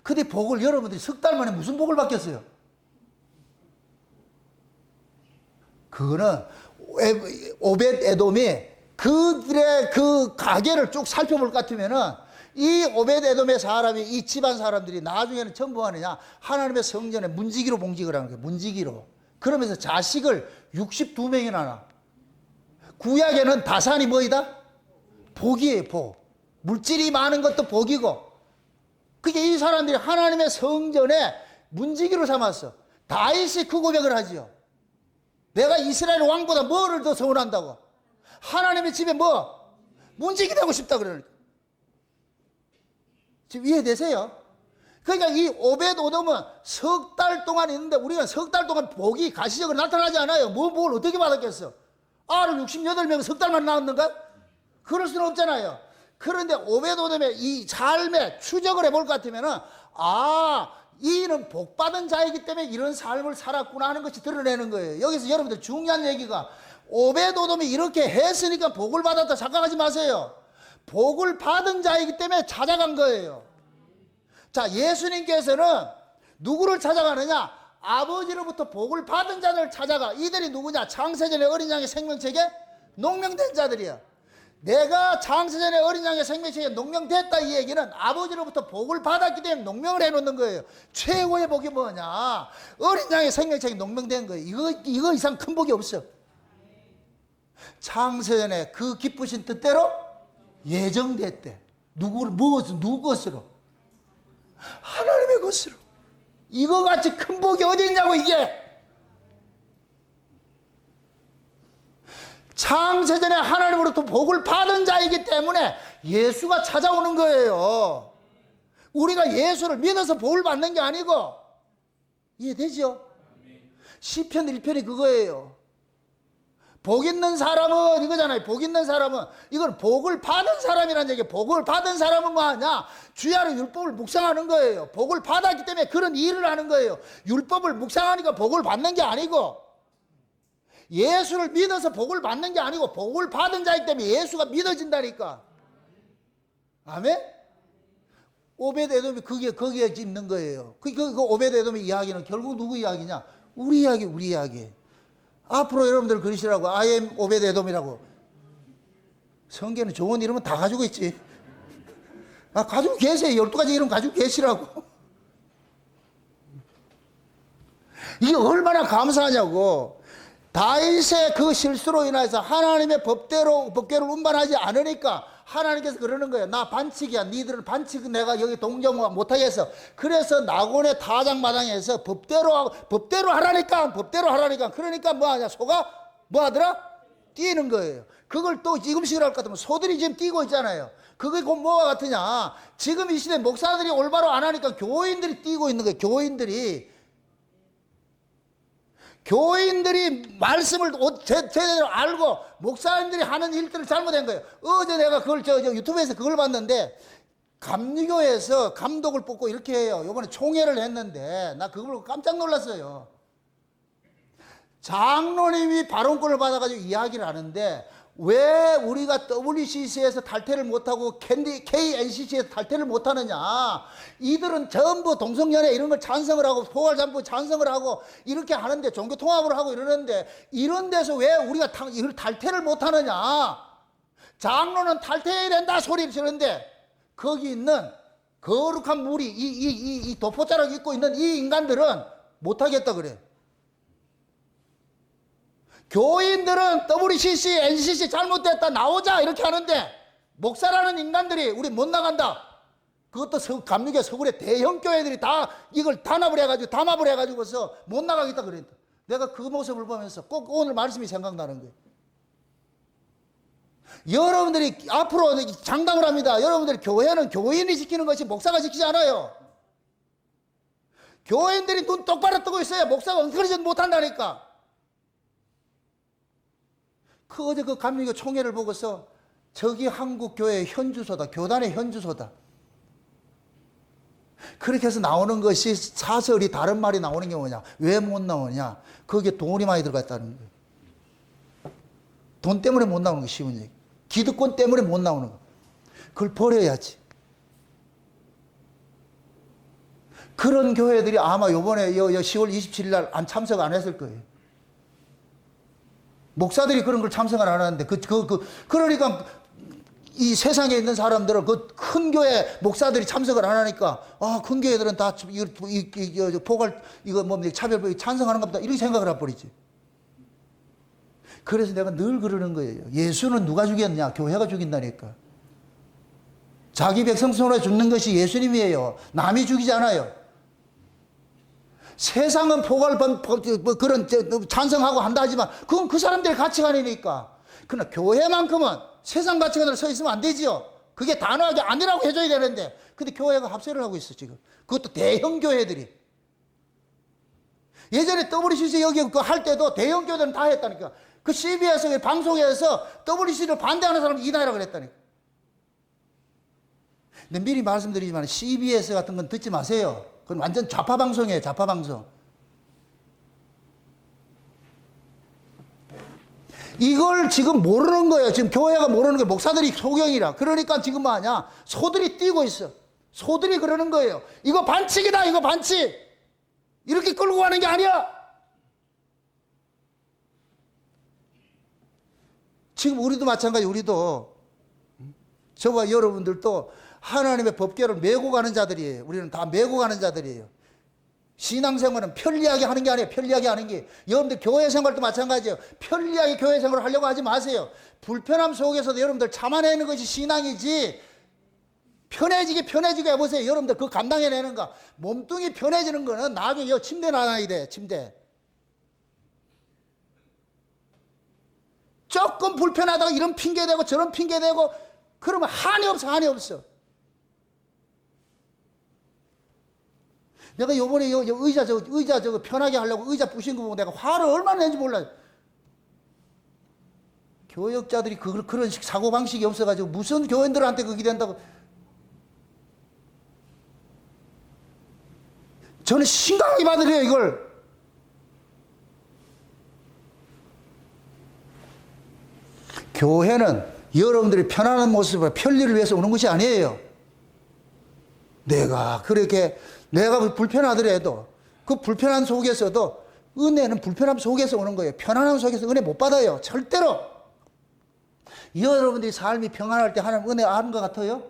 근데 복을 여러분들이 석 달 만에 무슨 복을 받겠어요? 그거는 오벳에돔이 그들의 그 가계를 쭉 살펴볼 것 같으면은 이 오벳에돔의 사람이 이 집안 사람들이 나중에는 전부 하느냐? 하나님의 성전에 문지기로 봉직을 하는 거예요. 문지기로. 그러면서 자식을 62명이나 낳아. 구약에는 다산이 뭐이다? 복이에요. 복. 물질이 많은 것도 복이고. 그게 이 사람들이 하나님의 성전에 문지기로 삼았어. 다윗이 그 고백을 하지요. 내가 이스라엘 왕보다 뭐를 더 서운한다고? 하나님의 집에 뭐? 문지기 되고 싶다 그러니까. 지금 이해되세요? 그러니까 이 오벳에돔은 석 달 동안 있는데 우리가 석 달 동안 복이 가시적으로 나타나지 않아요. 뭘 어떻게 받았겠어? 알을 68명 석 달만 낳았는가? 그럴 수는 없잖아요. 그런데 오벳에돔의 이 삶의 추적을 해볼 것 같으면은 이는 복받은 자이기 때문에 이런 삶을 살았구나 하는 것이 드러내는 거예요. 여기서 여러분들 중요한 얘기가 오벳에돔이 이렇게 했으니까 복을 받았다 착각하지 마세요. 복을 받은 자이기 때문에 찾아간 거예요. 자, 예수님께서는 누구를 찾아가느냐? 아버지로부터 복을 받은 자들을 찾아가. 이들이 누구냐? 창세전의 어린 양의 생명책에 농명된 자들이야. 내가 창세전의 어린 양의 생명책에 농명됐다 이 얘기는 아버지로부터 복을 받았기 때문에 농명을 해놓는 거예요. 최고의 복이 뭐냐? 어린 양의 생명책에 농명된 거예요. 이거 이상 큰 복이 없어. 창세전에 그 기쁘신 뜻대로 예정됐대. 누구 것으로? 하나님의 것으로. 이거 같이 큰 복이 어디 있냐고 이게. 창세전에 하나님으로부터 복을 받은 자이기 때문에 예수가 찾아오는 거예요. 우리가 예수를 믿어서 복을 받는 게 아니고, 이해되죠? 시편 1편이 그거예요. 복 있는 사람은 이거잖아요. 복 있는 사람은, 이건 복을 받은 사람이라는 얘기예요. 복을 받은 사람은 뭐 하냐? 주의 아래 율법을 묵상하는 거예요. 복을 받았기 때문에 그런 일을 하는 거예요. 율법을 묵상하니까 복을 받는 게 아니고, 예수를 믿어서 복을 받는 게 아니고, 복을 받은 자이기 때문에 예수가 믿어진다니까. 아멘? 오벳에돔이 거기에 있는 거예요. 그 오벳에돔의 이야기는 결국 누구 이야기냐? 우리 이야기, 우리 이야기. 앞으로 여러분들 그러시라고. I am 오벳에돔이라고. 성경에는 좋은 이름은 다 가지고 있지. 가지고 계세요. 12가지 이름 가지고 계시라고. 이게 얼마나 감사하냐고. 다윗의 그 실수로 인해서 하나님의 법궤를 운반하지 않으니까 하나님께서 그러는 거예요. 나 반칙이야. 니들은 반칙 내가 여기 동정 못하게 해서. 그래서 나곤의 타작마당에서 법대로 하라니까. 그러니까 뭐하냐? 소가 뭐하더라? 뛰는 거예요. 그걸 또 지금식으로 할 것 같으면 소들이 지금 뛰고 있잖아요. 그게 곧 뭐가 같으냐? 지금 이 시대 목사들이 올바로 안 하니까 교인들이 뛰고 있는 거예요. 교인들이 말씀을 제대로 알고 목사님들이 하는 일들을 잘못한 거예요. 어제 내가 그걸 유튜브에서 그걸 봤는데, 감리교에서 감독을 뽑고 이렇게 해요. 이번에 총회를 했는데 나 그걸 보고 깜짝 놀랐어요. 장로님이 발언권을 받아가지고 이야기를 하는데, 왜 우리가 WCC에서 탈퇴를 못하고 KNCC에서 탈퇴를 못하느냐? 이들은 전부 동성연애 이런 걸 찬성을 하고 포괄장부 찬성을 하고 이렇게 하는데, 종교 통합을 하고 이러는데, 이런 데서 왜 우리가 이걸 탈퇴를 못하느냐? 장로는 탈퇴해야 된다 소리를 지르는데, 거기 있는 거룩한 무리, 이 도포자락 입고 있는 이 인간들은 못하겠다 그래. 교인들은 WCC, NCC 잘못됐다, 나오자 이렇게 하는데, 목사라는 인간들이 우리 못 나간다. 그것도 감리교 서울의 대형 교회들이 다 이걸 담합을 해가지고서 못 나가겠다 그랬다. 내가 그 모습을 보면서 꼭 오늘 말씀이 생각나는 거예요. 여러분들이 앞으로 장담을 합니다. 여러분들이 교회는 교인이 지키는 것이 목사가 지키지 않아요. 교인들이 눈 똑바로 뜨고 있어야 목사가 엉터리짓 못한다니까. 어제 그 감리교 총회를 보고서 저기 한국 교회의 현주소다. 교단의 현주소다. 그렇게 해서 나오는 것이 사설이 다른 말이 나오는 게 뭐냐? 왜 못 나오냐? 거기에 돈이 많이 들어갔다는 거예요. 돈 때문에 못 나오는 거 쉬운 얘기. 기득권 때문에 못 나오는 거. 그걸 버려야지. 그런 교회들이 아마 요번에 10월 27일 날 참석 안 했을 거예요. 목사들이 그런 걸 참석을 안 하는데, 그러니까 이 세상에 있는 사람들은 그 큰 교회 목사들이 참석을 안 하니까, 큰 교회들은 다 차별법 찬성하는가 보다 이렇게 생각을 해버리지. 그래서 내가 늘 그러는 거예요. 예수는 누가 죽였냐? 교회가 죽인다니까. 자기 백성 손으로 죽는 것이 예수님이에요. 남이 죽이지 않아요. 세상은 그런 찬성하고 한다 하지만 그건 그 사람들의 가치관이니까. 그러나 교회만큼은 세상 가치관으로 서 있으면 안 되지요. 그게 단호하게 아니라고 해줘야 되는데, 근데 교회가 합세를 하고 있어 지금. 그것도 대형 교회들이. 예전에 WCC 여기 할 때도 대형 교회들은 다 했다니까. 그 CBS 방송에서 WCC를 반대하는 사람이 이나이라 그랬다니까. 근데 미리 말씀드리지만 CBS 같은 건 듣지 마세요. 그건 완전 좌파 방송이에요. 좌파 방송. 이걸 지금 모르는 거예요. 지금 교회가 모르는 거예요. 목사들이 소경이라. 그러니까 지금 뭐하냐? 소들이 뛰고 있어. 소들이 그러는 거예요. 이거 반칙이다. 이거 반칙. 이렇게 끌고 가는 게 아니야. 지금 우리도 마찬가지. 우리도 저와 여러분들도 하나님의 법궤를 메고 가는 자들이에요. 우리는 다 메고 가는 자들이에요. 신앙생활은 편리하게 하는 게 아니에요. 편리하게 하는 게. 여러분들 교회 생활도 마찬가지예요. 편리하게 교회 생활을 하려고 하지 마세요. 불편함 속에서도 여러분들 참아내는 것이 신앙이지, 편해지게 해보세요. 여러분들 그거 감당해내는 거. 몸뚱이 편해지는 거는 나중에 침대 나눠야 돼. 침대. 조금 불편하다가 이런 핑계대고 저런 핑계대고 그러면 한이 없어. 내가 요번에 의자 저거 편하게 하려고 의자 부신 거 보고 내가 화를 얼마나 낸지 몰라요. 교역자들이 그런 사고방식이 없어가지고 무슨 교인들한테 그게 된다고. 저는 심각하게 받으래요, 이걸. 교회는 여러분들이 편안한 모습을 편리를 위해서 오는 것이 아니에요. 내가 불편하더라도 그 불편한 속에서도 은혜는 불편함 속에서 오는 거예요. 편안함 속에서 은혜 못 받아요. 절대로. 여러분들이 삶이 평안할 때 하나님 은혜 아는 것 같아요?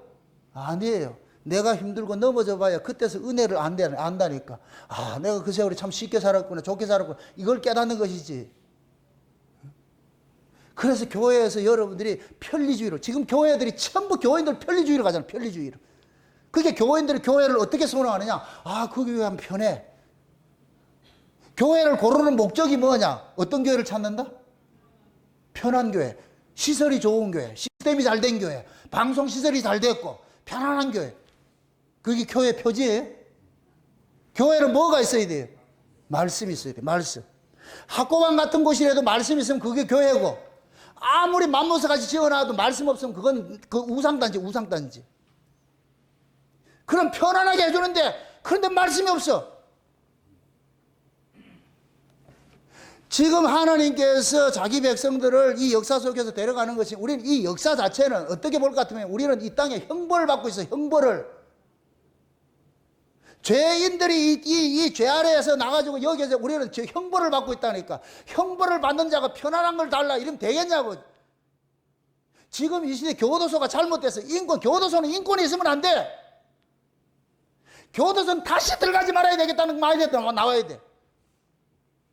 아니에요. 내가 힘들고 넘어져 봐야 그때서 은혜를 안다니까. 아, 내가 그 세월에 참 쉽게 살았구나, 좋게 살았구나. 이걸 깨닫는 것이지. 그래서 교회에서 여러분들이 편리주의로, 지금 교회들이 전부 교인들 편리주의로 가잖아요. 편리주의로. 그게 교인들이 교회를 어떻게 선호하느냐? 아, 그 교회 하면 편해. 교회를 고르는 목적이 뭐냐? 어떤 교회를 찾는다? 편한 교회, 시설이 좋은 교회, 시스템이 잘 된 교회, 방송 시설이 잘 됐고 편안한 교회. 그게 교회 표지예요. 교회는 뭐가 있어야 돼요? 말씀이 있어야 돼요. 말씀. 학고방 같은 곳이라도 말씀이 있으면 그게 교회고, 아무리 맘모스같이 지어놔도 말씀 없으면 그건 우상단지. 그럼 편안하게 해주는데, 그런데 말씀이 없어. 지금 하나님께서 자기 백성들을 이 역사 속에서 데려가는 것이, 우리는 이 역사 자체는 어떻게 볼 것 같으면 우리는 이 땅에 형벌을 받고 있어요. 형벌을. 죄인들이 이 죄 아래에서 나가지고 여기에서 우리는 형벌을 받고 있다니까. 형벌을 받는 자가 편안한 걸 달라 이러면 되겠냐고. 지금 이 시대 교도소가 잘못돼서 교도소는 인권이 있으면 안 돼. 교도소는 다시 들어가지 말아야 되겠다는 말이 나와야 돼.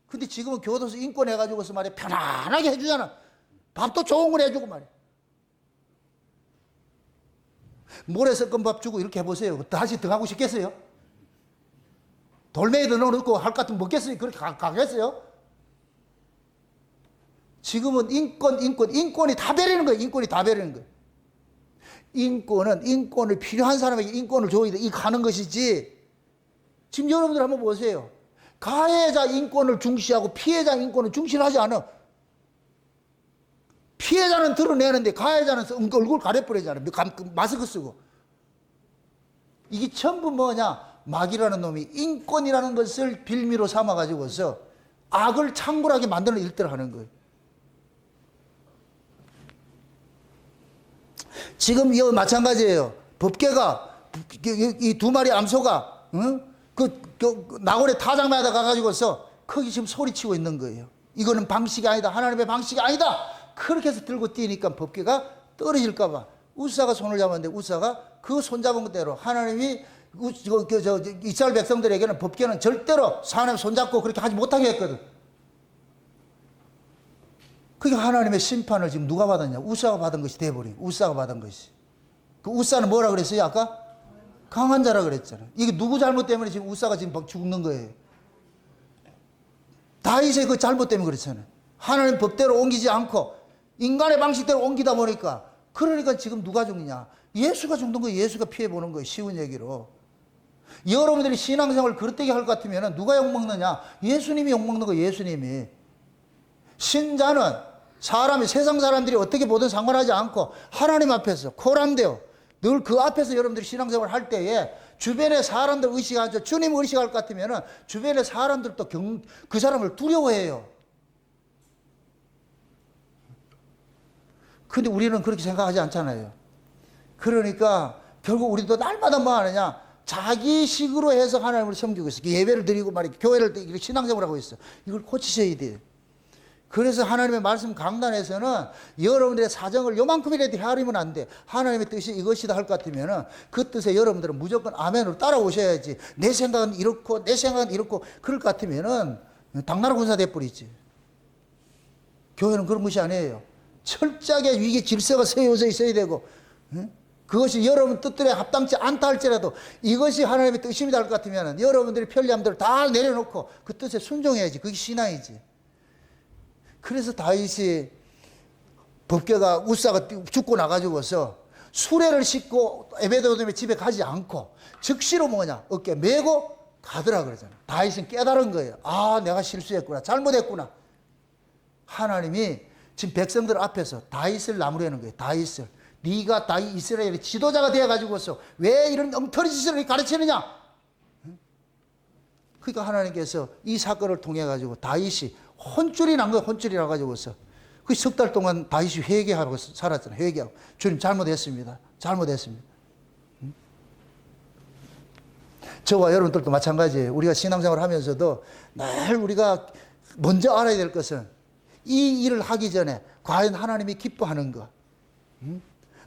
근데 지금은 교도소 인권 해가지고서 말이야 편안하게 해주잖아. 밥도 좋은 걸 해주고 말이야. 모래 섞은 밥 주고 이렇게 해보세요. 다시 들어가고 싶겠어요? 돌멩이도 넣어놓고 할 것 같으면 먹겠어요? 그렇게 가겠어요? 지금은 인권이 다 베리는 거예요. 인권이 다 베리는 거예요. 인권을 필요한 사람에게 인권을 줘야 돼. 이 가는 것이지. 지금 여러분들 한번 보세요. 가해자 인권을 중시하고 피해자 인권을 중시하지 않아. 피해자는 드러내는데 가해자는 얼굴 가려버리잖아. 마스크 쓰고. 이게 전부 뭐냐? 마귀라는 놈이 인권이라는 것을 빌미로 삼아가지고서 악을 창궐하게 만드는 일들을 하는 거예요. 지금 이거 마찬가지예요. 법계가 이 두 마리 암소가 나골에 타작마다 가가지고서 거기 지금 소리치고 있는 거예요. 이거는 방식이 아니다. 하나님의 방식이 아니다. 그렇게 해서 들고 뛰니까 법계가 떨어질까봐 우사가 손을 잡았는데 우사가 그 손 잡은 그대로 하나님이 이스라엘 백성들에게는 법계는 절대로 하나님 손잡고 그렇게 하지 못하게 했거든. 그게 하나님의 심판을 지금 누가 받았냐? 우사가 받은 것이 돼버린. 우사가 받은 것이. 그 우사는 뭐라 그랬어요? 아까? 강한 자라 그랬잖아요. 이게 누구 잘못 때문에 지금 우사가 지금 죽는 거예요? 다윗의 그 잘못 때문에 그렇잖아요. 하나님 법대로 옮기지 않고 인간의 방식대로 옮기다 보니까, 그러니까 지금 누가 죽느냐? 예수가 죽는 거예요. 예수가 피해보는 거예요. 쉬운 얘기로. 여러분들이 신앙생활을 그릇되게 할 것 같으면 누가 욕먹느냐? 예수님이 욕먹는 거예요. 예수님이. 신자는 세상 사람들이 어떻게 보든 상관하지 않고 하나님 앞에서 코람되어 늘 그 앞에서 여러분들이 신앙생활을 할 때에 주변의 사람들 의식하죠. 주님을 의식할 것 같으면 주변의 사람들도 그 사람을 두려워해요. 근데 우리는 그렇게 생각하지 않잖아요. 그러니까 결국 우리도 날마다 뭐 하느냐? 자기식으로 해서 하나님을 섬기고 있어. 예배를 드리고 교회를 신앙생활을 하고 있어. 이걸 고치셔야 돼요. 그래서 하나님의 말씀 강단에서는 여러분들의 사정을 요만큼이라도 헤아리면 안 돼. 하나님의 뜻이 이것이다 할 것 같으면 그 뜻에 여러분들은 무조건 아멘으로 따라오셔야지. 내 생각은 이렇고 그럴 것 같으면 당나라 군사 돼버리지. 교회는 그런 것이 아니에요. 철저하게 위기 질서가 세워져 있어야 되고, 그것이 여러분 뜻들에 합당치 않다 할지라도 이것이 하나님의 뜻입니다 할 것 같으면 여러분들이 편리함들을 다 내려놓고 그 뜻에 순종해야지. 그게 신앙이지. 그래서 다윗이 법궤가 우사가 죽고 나가지고서 수레를 싣고 에베도돔의 집에 가지 않고 즉시로 어깨 메고 가더라 그러잖아. 다윗은 깨달은 거예요. 아, 내가 실수했구나. 잘못했구나. 하나님이 지금 백성들 앞에서 다윗을 나무라는 거예요. 다윗을. 네가 다윗 이스라엘의 지도자가 되어가지고서 왜 이런 엉터리 짓을 가르치느냐. 그러니까 하나님께서 이 사건을 통해 가지고 다윗이 혼쭐이 난 거예요. 혼쭐이 나가지고서 그 석 달 동안 다윗이 회개하고 살았잖아요. 회개하고 주님 잘못했습니다. 잘못했습니다. 저와 여러분들도 마찬가지예요. 우리가 신앙생활을 하면서도 늘 우리가 먼저 알아야 될 것은 이 일을 하기 전에 과연 하나님이 기뻐하는 것.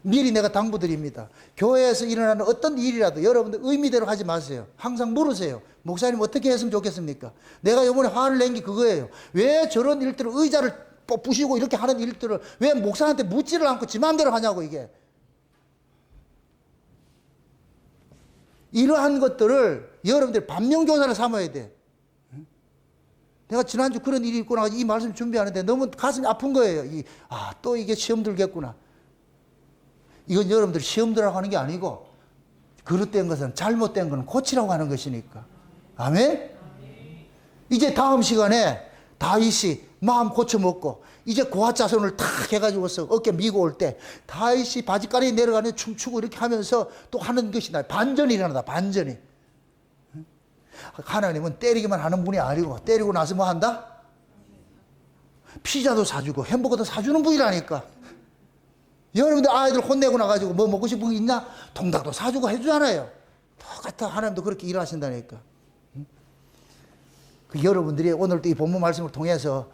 미리 내가 당부드립니다. 교회에서 일어나는 어떤 일이라도 여러분들 의미대로 하지 마세요. 항상 물으세요. 목사님 어떻게 했으면 좋겠습니까? 내가 이번에 화를 낸 게 그거예요. 왜 저런 일들을 의자를 부시고 이렇게 하는 일들을 왜 목사한테 묻지를 않고 지 마음대로 하냐고 이게. 이러한 것들을 여러분들 반면교사를 삼아야 돼. 내가 지난주 그런 일이 있구나 이 말씀 준비하는데 너무 가슴이 아픈 거예요. 또 이게 시험 들겠구나. 이건 여러분들 시험 들라고 하는 게 아니고 그릇된 것은 잘못된 것은 고치라고 하는 것이니까. 아멘? 이제 다음 시간에 다윗이 마음 고쳐먹고 이제 고아자손을 탁 해가지고서 어깨 미고 올 때 다윗이 바지가리 내려가는 춤추고 이렇게 하면서 또 하는 것이 나 반전이 일어나다. 반전이. 하나님은 때리기만 하는 분이 아니고 때리고 나서 뭐 한다? 피자도 사주고 햄버거도 사주는 분이라니까. 여러분들 아이들 혼내고 나가지고 뭐 먹고 싶은 거 있냐? 통닭도 사주고 해주잖아요. 똑같아. 하나님도 그렇게 일하신다니까. 여러분들이 오늘도 이 본문 말씀을 통해서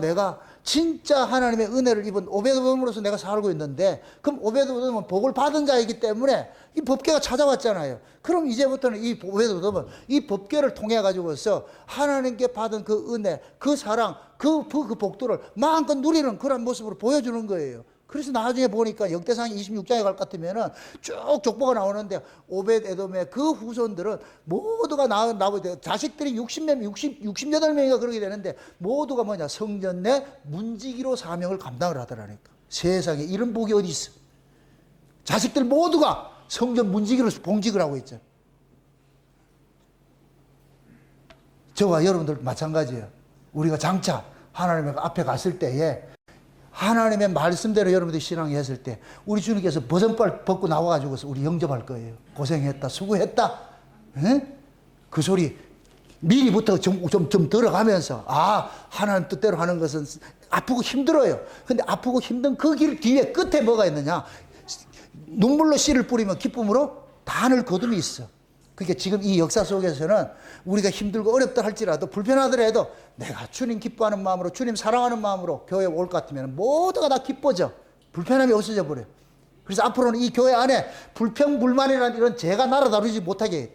내가 진짜 하나님의 은혜를 입은 오베드돔으로서 내가 살고 있는데 그럼 오베드돔은 복을 받은 자이기 때문에 이 법궤가 찾아왔잖아요. 그럼 이제부터는 이 오베드돔은 이 법궤를 통해 가지고서 하나님께 받은 그 은혜, 그 사랑, 그 복도를 마음껏 누리는 그런 모습으로 보여주는 거예요. 그래서 나중에 보니까 역대상 26장에 갈 것 같으면은 쭉 족보가 나오는데 오벳에돔의 그 후손들은 모두가 나오게 자식들이 68명인가 그러게 되는데 모두가 뭐냐 성전 내 문지기로 사명을 감당을 하더라니까. 세상에 이런 복이 어디 있어. 자식들 모두가 성전 문지기로 봉직을 하고 있잖아. 저와 여러분들 마찬가지예요. 우리가 장차 하나님 앞에 갔을 때에 하나님의 말씀대로 여러분들이 신앙했을 때 우리 주님께서 버선발 벗고 나와가지고서 우리 영접할 거예요. 고생했다, 수고했다. 에? 그 소리 미리부터 좀 들어가면서 하나님 뜻대로 하는 것은 아프고 힘들어요. 근데 아프고 힘든 그 길 뒤에 끝에 뭐가 있느냐? 눈물로 씨를 뿌리면 기쁨으로 단을 거둠이 있어. 그러니까 지금 이 역사 속에서는 우리가 힘들고 어렵다 할지라도 불편하더라도 내가 주님 기뻐하는 마음으로 주님 사랑하는 마음으로 교회에 올 것 같으면 모두가 다 기뻐져. 불편함이 없어져 버려요. 그래서 앞으로는 이 교회 안에 불평불만이라는 이런 죄가 날아다니지 못하게 해요.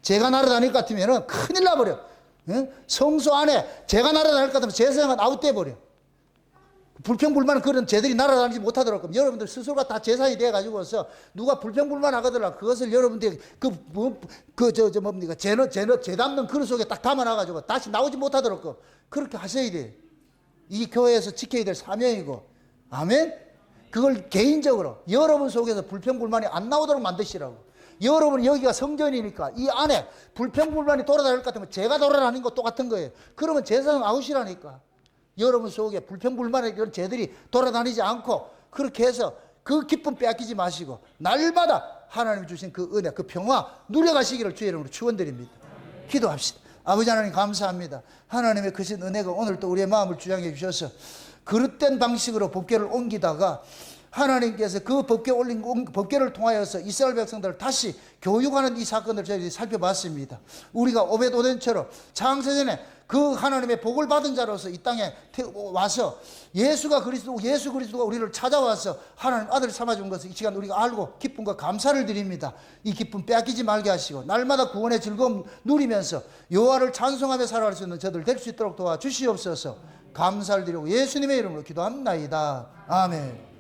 죄가 날아다닐 것 같으면 큰일 나버려. 성소 안에 죄가 날아다닐 것 같으면 제사장은 아웃돼 버려. 불평불만은 그런 죄들이 날아다니지 못하도록 그럼 여러분들 스스로가 다 제사장이 돼가지고서 누가 불평불만 하거든요. 그것을 여러분들이 뭡니까 죄 담는 그릇 속에 딱 담아놔가지고 다시 나오지 못하도록 그렇게 하셔야 돼. 이 교회에서 지켜야 될 사명이고. 아멘. 그걸 개인적으로 여러분 속에서 불평불만이 안 나오도록 만드시라고. 여러분 여기가 성전이니까 이 안에 불평불만이 돌아다닐 것 같으면 죄가 돌아다니는 거 똑같은 거예요. 그러면 제사장 아웃이라니까. 여러분 속에 불평불만의 이런 죄들이 돌아다니지 않고 그렇게 해서 그 기쁨 빼앗기지 마시고 날마다 하나님이 주신 그 은혜, 그 평화 누려가시기를 주의 이름으로 축원드립니다. 기도합시다. 아버지 하나님 감사합니다. 하나님의 크신 은혜가 오늘 또 우리의 마음을 주장해 주셔서 그릇된 방식으로 법궤를 옮기다가 하나님께서 그 법궤를 통하여서 이스라엘 백성들을 다시 교육하는 이 사건을 저희들이 살펴봤습니다. 우리가 오벳에돔처럼 창세전에 그 하나님의 복을 받은 자로서 이 땅에 와서 예수 그리스도가 우리를 찾아와서 하나님 아들 삼아준 것을 이 시간 우리가 알고 기쁨과 감사를 드립니다. 이 기쁨 빼앗기지 말게 하시고 날마다 구원의 즐거움 누리면서 여호와를 찬송하며 살아갈 수 있는 저들 될 수 있도록 도와주시옵소서. 감사를 드리고 예수님의 이름으로 기도합나이다. 아멘.